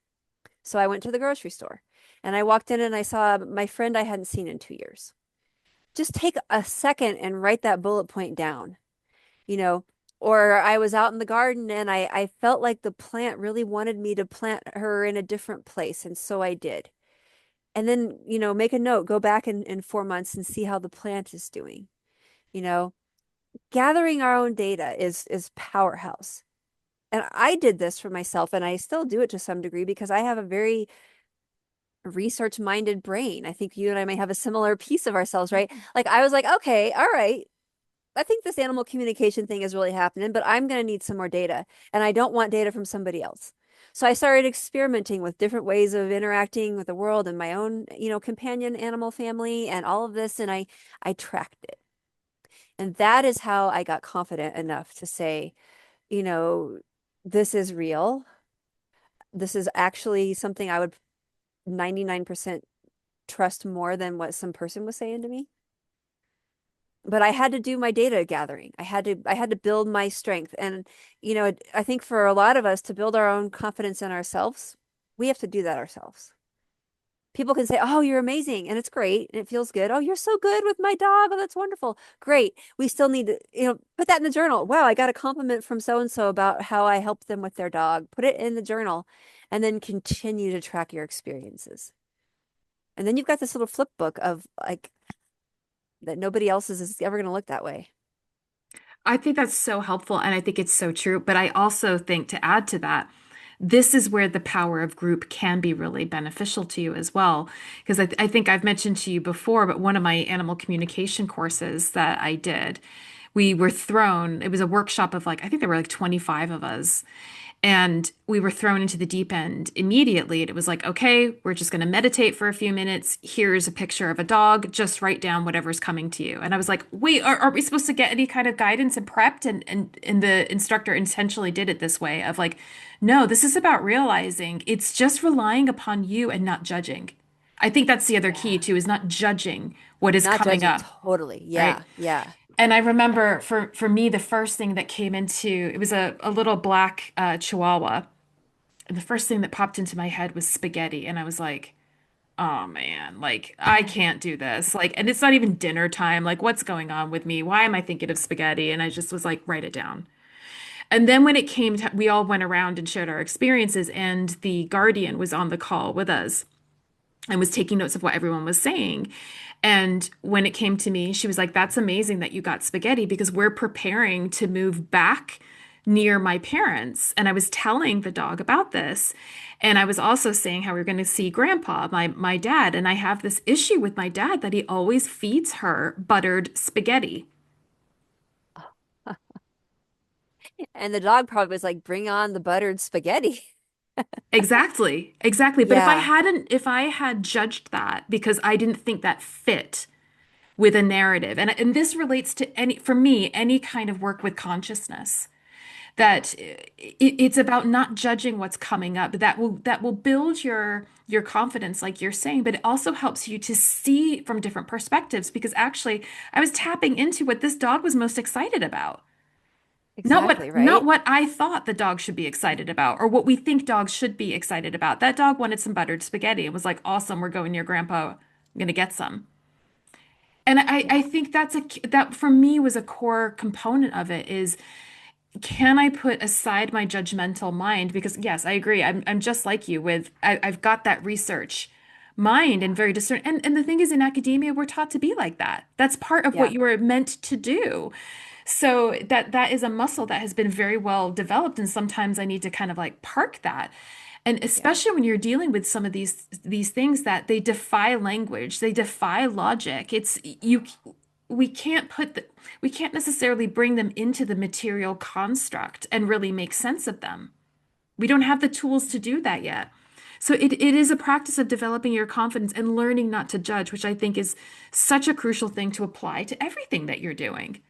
So I went to the grocery store and I walked in and I saw my friend I hadn't seen in 2 years. Just take a second and write that bullet point down, you know, or I was out in the garden and I felt like the plant really wanted me to plant her in a different place. And so I did. And then, make a note, go back in 4 months and see how the plant is doing. You know, Gathering our own data is powerhouse. And I did this for myself and I still do it to some degree because I have a very research-minded brain. I think you and I may have a similar piece of ourselves, right? Like I was like, okay, all right. I think this animal communication thing is really happening, but I'm going to need some more data. And I don't want data from somebody else. So I started experimenting with different ways of interacting with the world and my own, companion animal family and all of this. And I tracked it. And that is how I got confident enough to say, you know, this is real. This is actually something I would 99% trust more than what some person was saying to me. But I had to do my data gathering. I had to build my strength. And, I think for a lot of us to build our own confidence in ourselves, we have to do that ourselves. People can say, "Oh, you're amazing," and it's great and it feels good. "Oh, you're so good with my dog. Oh, that's wonderful." Great. We still need to, put that in the journal. Wow, I got a compliment from so and so about how I helped them with their dog. Put it in the journal and then continue to track your experiences. And then you've got this little flip book of like that nobody else is ever going to look that way. I think that's so helpful and I think it's so true. But I also think to add to that, this is where the power of group can be really beneficial to you as well. Because I think I've mentioned to you before, but one of my animal communication courses that I did, we were thrown, it was a workshop of like, I think there were like 25 of us. And we were thrown into the deep end immediately. And it was like, okay, we're just going to meditate for a few minutes. Here's a picture of a dog. Just write down whatever's coming to you. And I was like, wait, aren't we supposed to get any kind of guidance and prepped? And the instructor intentionally did it this way of like, no, this is about realizing it's just relying upon you and not judging. I think that's the other key Yeah. too, is not judging what is Not coming judging up, totally. right? Yeah. Yeah. And I remember for me, the first thing that came into it was a little black Chihuahua. And the first thing that popped into my head was spaghetti. And I was like, oh man, like I can't do this. Like, and it's not even dinner time. Like, what's going on with me? Why am I thinking of spaghetti? And I just was like, write it down. And then when it came to, we all went around and shared our experiences, and the guardian was on the call with us and was taking notes of what everyone was saying. And when it came to me, she was like, that's amazing that you got spaghetti because we're preparing to move back near my parents. And I was telling the dog about this. And I was also saying how we are going to see grandpa, my dad. And I have this issue with my dad that he always feeds her buttered spaghetti. And the dog probably was like, bring on the buttered spaghetti. Exactly. Exactly. But Yeah, if I had judged that because I didn't think that fit with a narrative, and this relates to any, for me, any kind of work with consciousness, that it's about not judging what's coming up. That will build your confidence, like you're saying, but it also helps you to see from different perspectives because actually I was tapping into what this dog was most excited about. exactly, Not right? what I thought the dog should be excited about or what we think dogs should be excited about. That dog wanted some buttered spaghetti and was like, awesome, we're going near grandpa. I'm gonna get some. And I Yeah. think that for me was a core component of it is can I put aside my judgmental mind? Because yes, I agree. I'm just like you with I've got that research mind and very discern. And the thing is in academia, we're taught to be like that. That's part of what Yeah. you were meant to do. So that is a muscle that has been very well developed. And sometimes I need to kind of like park that. And Yeah. especially when you're dealing with some of these things that they defy language, they defy logic. It's you we can't put the, we can't necessarily bring them into the material construct and really make sense of them. We don't have the tools to do that yet. So it is a practice of developing your confidence and learning not to judge, which I think is such a crucial thing to apply to everything that you're doing.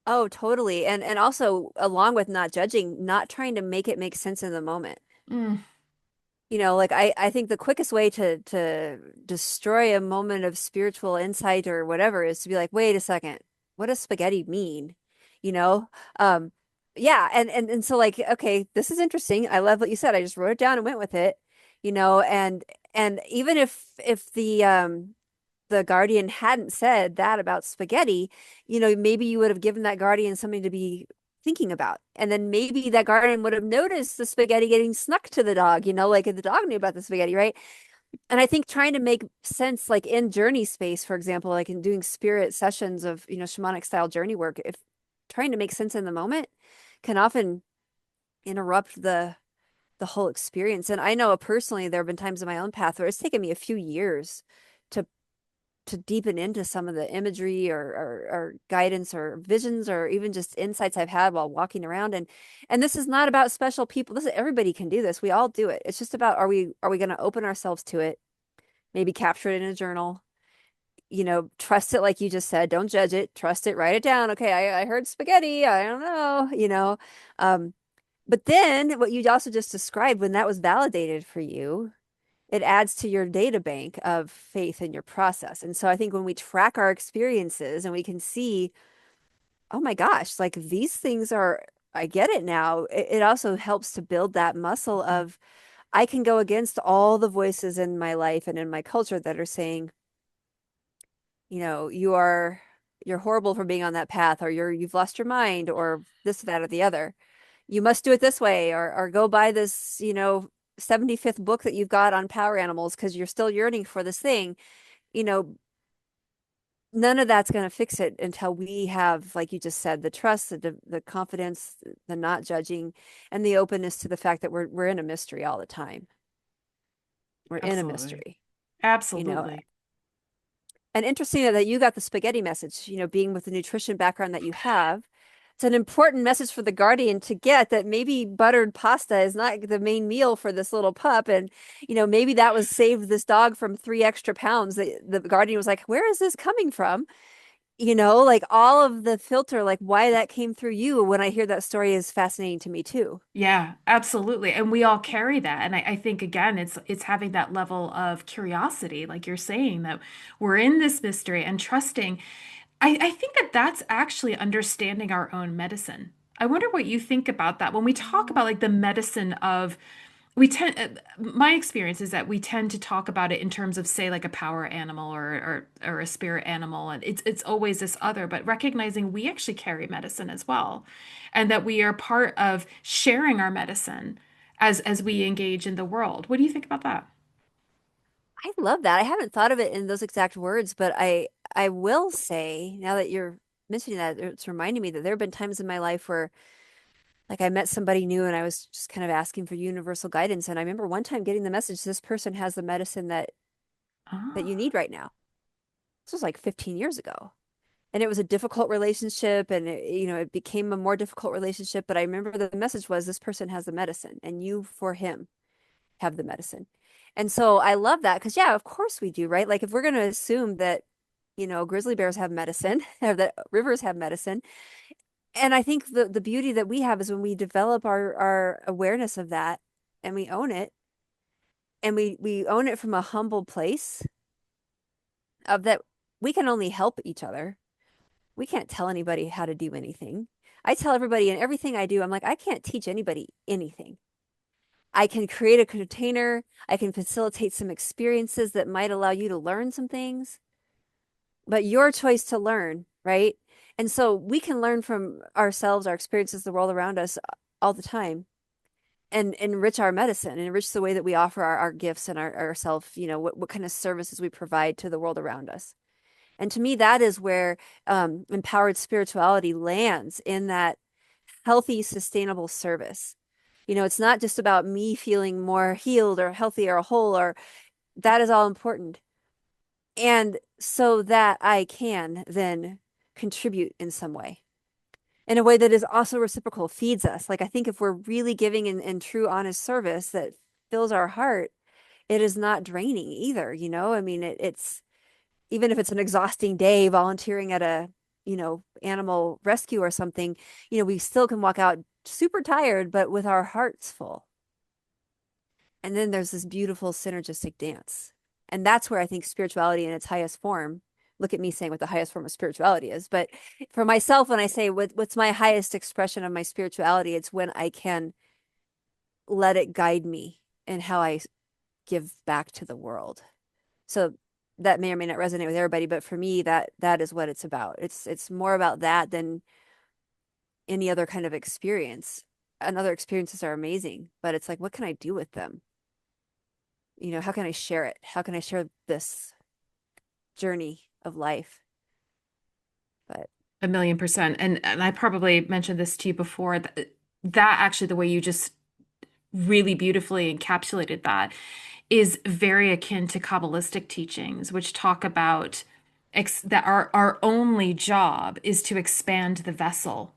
Oh, totally. And also along with not judging, not trying to make it make sense in the moment. Mm, Like I think the quickest way to destroy a moment of spiritual insight or whatever is to be like, wait a second, what does spaghetti mean? You know? Um, yeah, and so like, okay, this is interesting. I love what you said. I just wrote it down and went with it, and even if the guardian hadn't said that about spaghetti, maybe you would have given that guardian something to be thinking about. And then maybe that guardian would have noticed the spaghetti getting snuck to the dog, like if the dog knew about the spaghetti, right? And I think trying to make sense, like in journey space, for example, like in doing spirit sessions of, shamanic style journey work, if trying to make sense in the moment can often interrupt the whole experience. And I know personally, there have been times in my own path where it's taken me a few years to deepen into some of the imagery or guidance or visions or even just insights I've had while walking around. And this is not about special people. This is everybody can do this. We all do it. It's just about are we going to open ourselves to it? Maybe capture it in a journal. Trust it like you just said. Don't judge it. Trust it. Write it down. Okay, I heard spaghetti. I don't know. Um, but then what you also just described, when that was validated for you, it adds to your data bank of faith in your process. And so I think when we track our experiences and we can see, oh my gosh, like these things are, I get it now. It also helps to build that muscle of I can go against all the voices in my life and in my culture that are saying, you're horrible for being on that path, or you've lost your mind, or this, that, or the other. You must do it this way, or go buy this, 75th book that you've got on power animals because you're still yearning for this thing. You know, none of that's going to fix it until we have, like you just said, the trust, the confidence, the not judging, and the openness to the fact that we're in a mystery all the time. We're in a absolutely. mystery, you know. Absolutely. And interesting that you got the spaghetti message, being with the nutrition background that you have. It's an important message for the guardian to get that maybe buttered pasta is not the main meal for this little pup. And, maybe that was saved this dog from 3 extra pounds. The guardian was like, where is this coming from? Like all of the filter, like why that came through you when I hear that story is fascinating to me too. Yeah, absolutely. And we all carry that. And I think again, it's having that level of curiosity, like you're saying, that we're in this mystery and trusting. I think that that's actually understanding our own medicine. I wonder what you think about that when we talk about like the medicine of we tend my experience is that we tend to talk about it in terms of, say, like a power animal or a spirit animal, and it's always this other, but recognizing we actually carry medicine as well, and that we are part of sharing our medicine as we engage in the world. What do you think about that? I love that. I haven't thought of it in those exact words, but I will say now that you're mentioning that, it's reminding me that there have been times in my life where like I met somebody new and I was just kind of asking for universal guidance. And I remember one time getting the message, this person has the medicine that you Ah, need right now. This was like 15 years ago. And it was a difficult relationship and it became a more difficult relationship. But I remember the message was this person has the medicine and you for him have the medicine. And so I love that because yeah, of course we do, right? Like if we're going to assume that, grizzly bears have medicine or that rivers have medicine. And I think the beauty that we have is when we develop our awareness of that and we own it and we own it from a humble place of that we can only help each other. We can't tell anybody how to do anything. I tell everybody in everything I do, I'm like, I can't teach anybody anything. I can create a container. I can facilitate some experiences that might allow you to learn some things, but your choice to learn, right? And so we can learn from ourselves, our experiences, the world around us all the time and enrich our medicine, enrich the way that we offer our gifts and ourself, what kind of services we provide to the world around us. And to me, that is where empowered spirituality lands in that healthy, sustainable service. It's not just about me feeling more healed or healthy or whole, or that is all important. And so that I can then contribute in some way, in a way that is also reciprocal, feeds us. Like I think if we're really giving in true, honest service that fills our heart, it is not draining either. I mean, it's even if it's an exhausting day volunteering at a, animal rescue or something, we still can walk out super tired, but with our hearts full. And then there's this beautiful synergistic dance. And that's where I think spirituality in its highest form, look at me saying what the highest form of spirituality is. But for myself, when I say what's my highest expression of my spirituality, it's when I can let it guide me in how I give back to the world. So that may or may not resonate with everybody, but for me, that is what it's about. It's more about that than any other kind of experience. And other experiences are amazing, but it's like, what can I do with them? How can I share it? How can I share this journey of life? But 1,000,000%. And I probably mentioned this to you before, that actually the way you just really beautifully encapsulated that is very akin to Kabbalistic teachings, which talk about that our only job is to expand the vessel,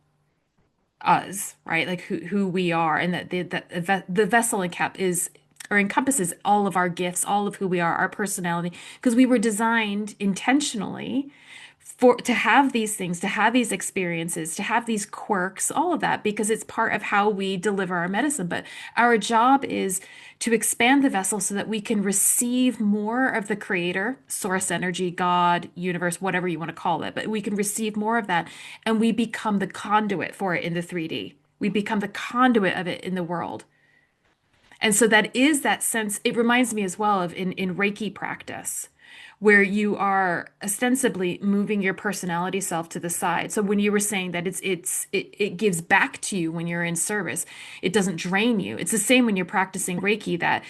us, right? Like who we are, and that the vessel encompasses all of our gifts, all of who we are, our personality, because we were designed intentionally to have these things, to have these experiences, to have these quirks, all of that, because it's part of how we deliver our medicine. But our job is to expand the vessel so that we can receive more of the creator, source energy, God, universe, whatever you want to call it. But we can receive more of that and we become the conduit for it in the 3D. We become the conduit of it in the world. And so that is that sense. It reminds me as well of in Reiki practice, where you are ostensibly moving your personality self to the side. So when you were saying that it gives back to you when you're in service, it doesn't drain you. It's the same when you're practicing Reiki, that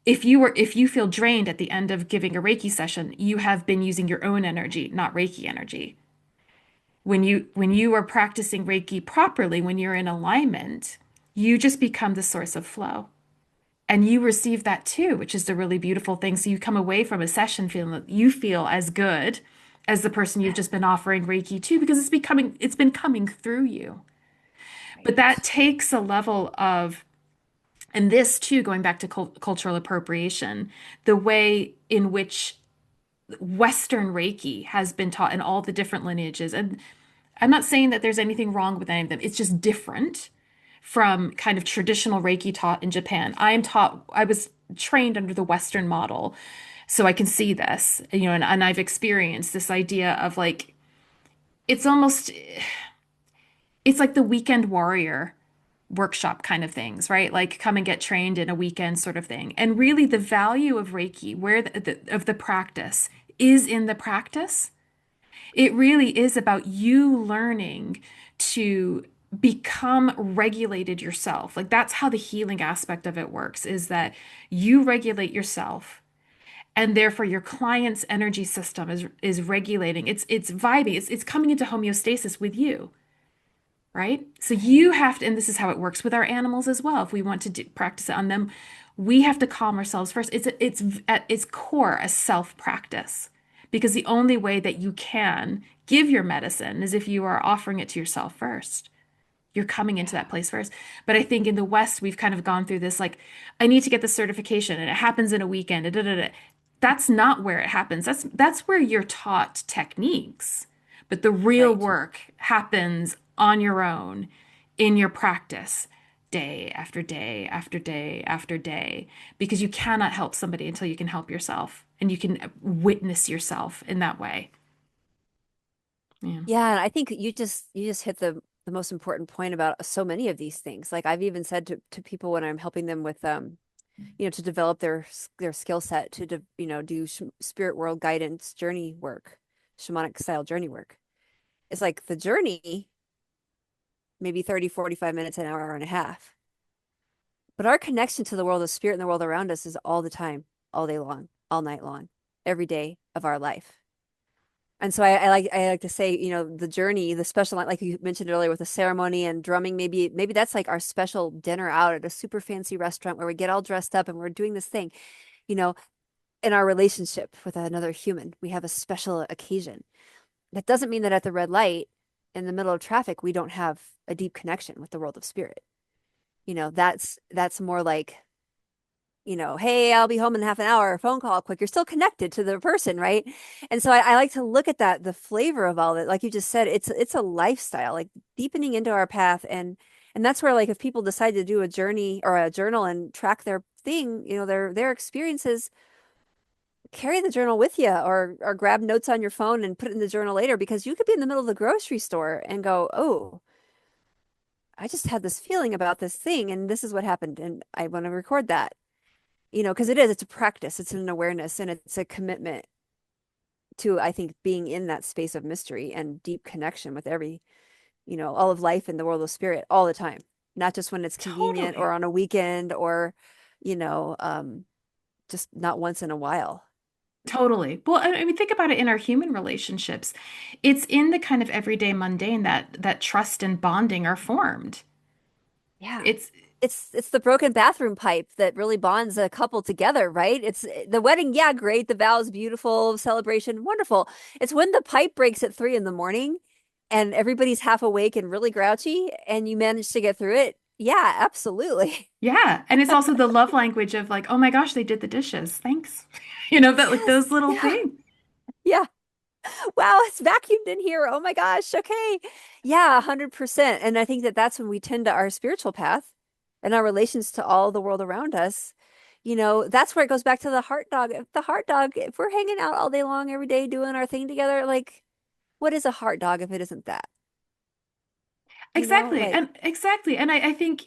if you feel drained at the end of giving a Reiki session, you have been using your own energy, not Reiki energy. When you are practicing Reiki properly, when you're in alignment, you just become the source of flow. And you receive that too, which is the really beautiful thing. So you come away from a session feeling that you feel as good as the person you've just been offering Reiki to, because it's been coming through you. But that right. takes a level of, and this too, going back to cultural appropriation, the way in which Western Reiki has been taught in all the different lineages. And I'm not saying that there's anything wrong with any of them. It's just different from kind of traditional Reiki taught in Japan. I was trained under the Western model, so I can see this, and I've experienced this idea of it's almost, it's like the weekend warrior workshop kind of things, right? Like come and get trained in a weekend sort of thing. And really the value of Reiki, where of the practice is in the practice. It really is about you learning to become regulated yourself. Like that's how the healing aspect of it works, is that you regulate yourself and therefore your client's energy system is regulating. It's vibing. It's coming into homeostasis with you, right? So you Right. have to, and this is how it works with our animals as well. If we want to practice it on them, we have to calm ourselves first. It's at its core a self practice, because the only way that you can give your medicine is if you are offering it to yourself first. You're coming into Yeah. that place first. But I think in the West, we've kind of gone through this like, I need to get the certification and it happens in a weekend. Da, da, da, da. That's not where it happens. That's where you're taught techniques. But the real Right. work happens on your own in your practice, day after day after day after day, because you cannot help somebody until you can help yourself and you can witness yourself in that way. Yeah. Yeah, and I think you just hit the most important point about so many of these things. Like I've even said to people when I'm helping them with to develop their skill set to do spirit world guidance journey work, shamanic style journey work. It's like the journey maybe 30, 45 minutes, an hour and a half. But our connection to the world of spirit and the world around us is all the time, all day long, all night long, every day of our life. And so I like to say, the journey, the special, like you mentioned earlier with the ceremony and drumming, maybe that's like our special dinner out at a super fancy restaurant where we get all dressed up and we're doing this thing, you know, in our relationship with another human. We have a special occasion. That doesn't mean that at the red light in the middle of traffic, we don't have a deep connection with the world of spirit. That's more like, hey, I'll be home in half an hour, phone call quick. You're still connected to the person, right? And so I like to look at that, the flavor of all of it. Like you just said, it's a lifestyle, like deepening into our path. And that's where like if people decide to do a journey or a journal and track their thing, their experiences, carry the journal with you or grab notes on your phone and put it in the journal later because you could be in the middle of the grocery store and go, oh, I just had this feeling about this thing and this is what happened. And I want to record that. Because it's a practice, it's an awareness, and it's a commitment to, I think, being in that space of mystery and deep connection with all of life in the world of spirit all the time, not just when it's convenient or Totally. on a weekend or, you know, just not once in a while. Totally. Well, I mean, think about it in our human relationships. It's in the kind of everyday mundane that trust and bonding are formed. Yeah. It's It's the broken bathroom pipe that really bonds a couple together, right? It's the wedding, yeah, great. The vows, beautiful, celebration, wonderful. It's when the pipe breaks at 3 in the morning and everybody's half awake and really grouchy and you manage to get through it. Yeah, absolutely. yeah, and it's also the love language of like, oh my gosh, they did the dishes. Thanks. That like Yes. those little Yeah. things. Yeah. Wow, it's vacuumed in here. Oh my gosh. Okay. Yeah, 100%. And I think that that's when we tend to our spiritual path and our relations to all the world around us. That's where it goes back to the heart dog. If the heart dog, if we're hanging out all day long every day doing our thing together, like, what is a heart dog if it isn't that? Exactly. Like, And exactly. And I think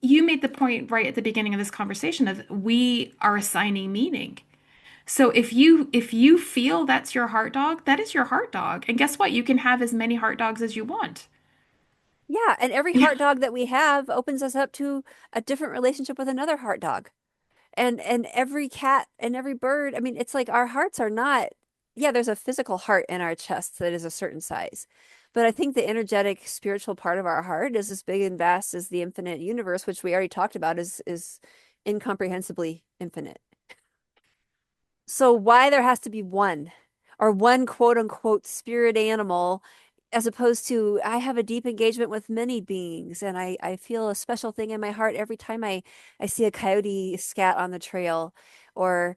you made the point right at the beginning of this conversation of we are assigning meaning. So if you feel that's your heart dog, that is your heart dog. And guess what? You can have as many heart dogs as you want. yeah. And every Yeah. heart dog that we have opens us up to a different relationship with another heart dog. And every cat and every bird, I mean, it's like our hearts are not, yeah, there's a physical heart in our chest that is a certain size. But I think the energetic spiritual part of our heart is as big and vast as the infinite universe, which we already talked about is incomprehensibly infinite. So why there has to be one or one quote unquote spirit animal as opposed to I have a deep engagement with many beings and I feel a special thing in my heart every time I see a coyote scat on the trail or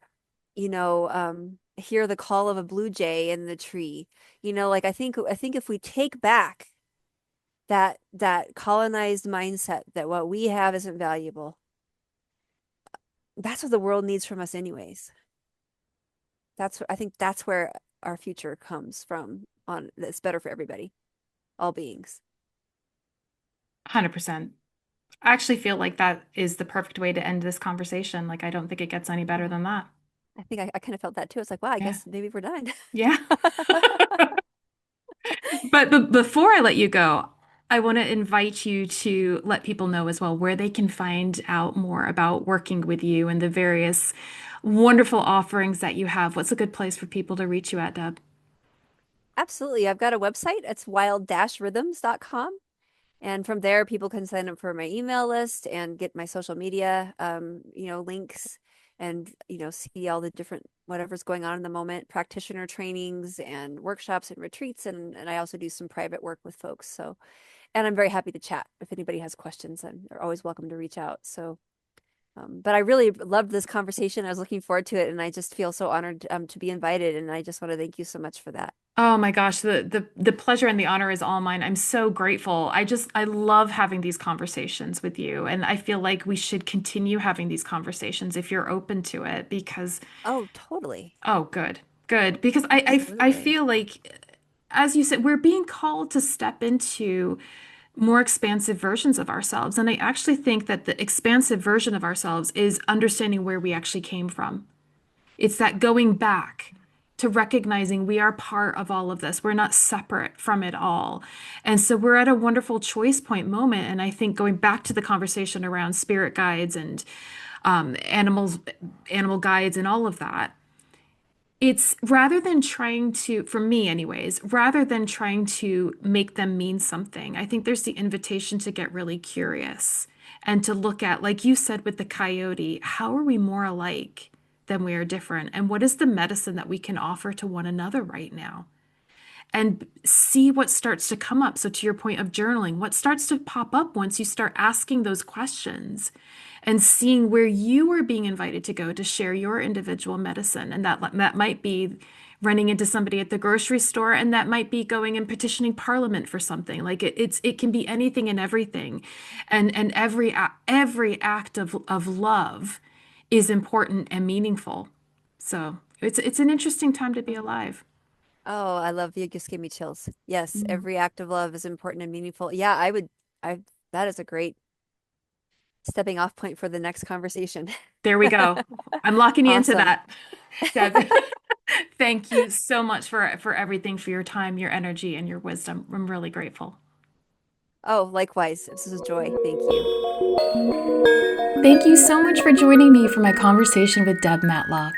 hear the call of a blue jay in the tree. Like I think if we take back that colonized mindset that what we have isn't valuable, that's what the world needs from us anyways. I think that's where our future comes from on that's better for everybody, all beings. 100%. I actually feel like that is the perfect way to end this conversation. Like, I don't think it gets any better Yeah. than that. I think I kind of felt that too. It's like, wow, I Yeah. guess maybe we're done. Yeah. But before I let you go, I want to invite you to let people know as well where they can find out more about working with you and the various wonderful offerings that you have. What's a good place for people to reach you at, Deb? Absolutely. I've got a website. It's wild-rhythms.com. And from there, people can sign up for my email list and get my social media, links and, see all the different whatever's going on in the moment, practitioner trainings and workshops and retreats. And I also do some private work with folks. So, and I'm very happy to chat. If anybody has questions, they're always welcome to reach out. So, but I really loved this conversation. I was looking forward to it. And I just feel so honored to be invited. And I just want to thank you so much for that. Oh my gosh, the pleasure and the honor is all mine. I'm so grateful. I love having these conversations with you, and I feel like we should continue having these conversations if you're open to it because Oh, totally. oh good. Good because I Absolutely. feel like as you said we're being called to step into more expansive versions of ourselves, and I actually think that the expansive version of ourselves is understanding where we actually came from. It's that going back to recognizing we are part of all of this. We're not separate from it all. And so we're at a wonderful choice point moment. And I think going back to the conversation around spirit guides and animal guides and all of that, it's rather than trying to, for me anyways, rather than trying to make them mean something, I think there's the invitation to get really curious and to look at, like you said with the coyote, how are we more alike than we are different? And what is the medicine that we can offer to one another right now? And see what starts to come up. So, to your point of journaling, what starts to pop up once you start asking those questions and seeing where you are being invited to go to share your individual medicine. And that might be running into somebody at the grocery store, and that might be going and petitioning Parliament for something. Like it can be anything and everything, and every act of love is important and meaningful. So it's an interesting time to be alive. Oh, I love you just gave me chills. Yes, Mm. every act of love is important and meaningful. Yeah, I that is a great stepping off point for the next conversation. There we go. I'm locking you into Awesome. that. Deb, thank you so much for everything, for your time, your energy, and your wisdom. I'm really grateful. Oh, likewise. This is a joy. Thank you. Thank you so much for joining me for my conversation with Deb Matlock.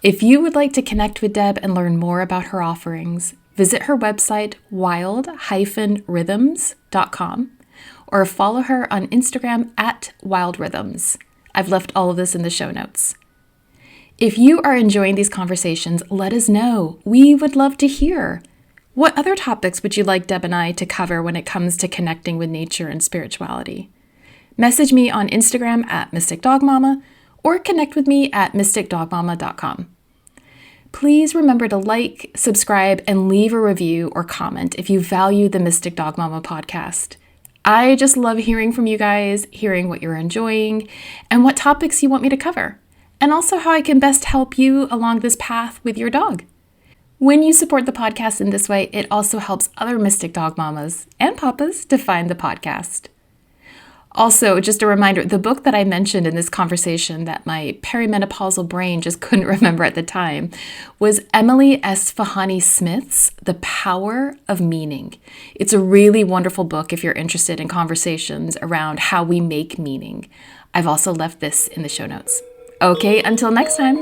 If you would like to connect with Deb and learn more about her offerings, visit her website wild-rhythms.com or follow her on Instagram at wildrhythms. I've left all of this in the show notes. If you are enjoying these conversations, let us know. We would love to hear. What other topics would you like Deb and I to cover when it comes to connecting with nature and spirituality? Message me on Instagram at Mystic Dog Mama or connect with me at mysticdogmama.com. Please remember to like, subscribe, and leave a review or comment if you value the Mystic Dog Mama podcast. I just love hearing from you guys, hearing what you're enjoying, and what topics you want me to cover, and also how I can best help you along this path with your dog. When you support the podcast in this way, it also helps other Mystic Dog Mamas and Papas to find the podcast. Also, just a reminder, the book that I mentioned in this conversation that my perimenopausal brain just couldn't remember at the time was Emily Esfahani Smith's The Power of Meaning. It's a really wonderful book if you're interested in conversations around how we make meaning. I've also left this in the show notes. Okay, until next time.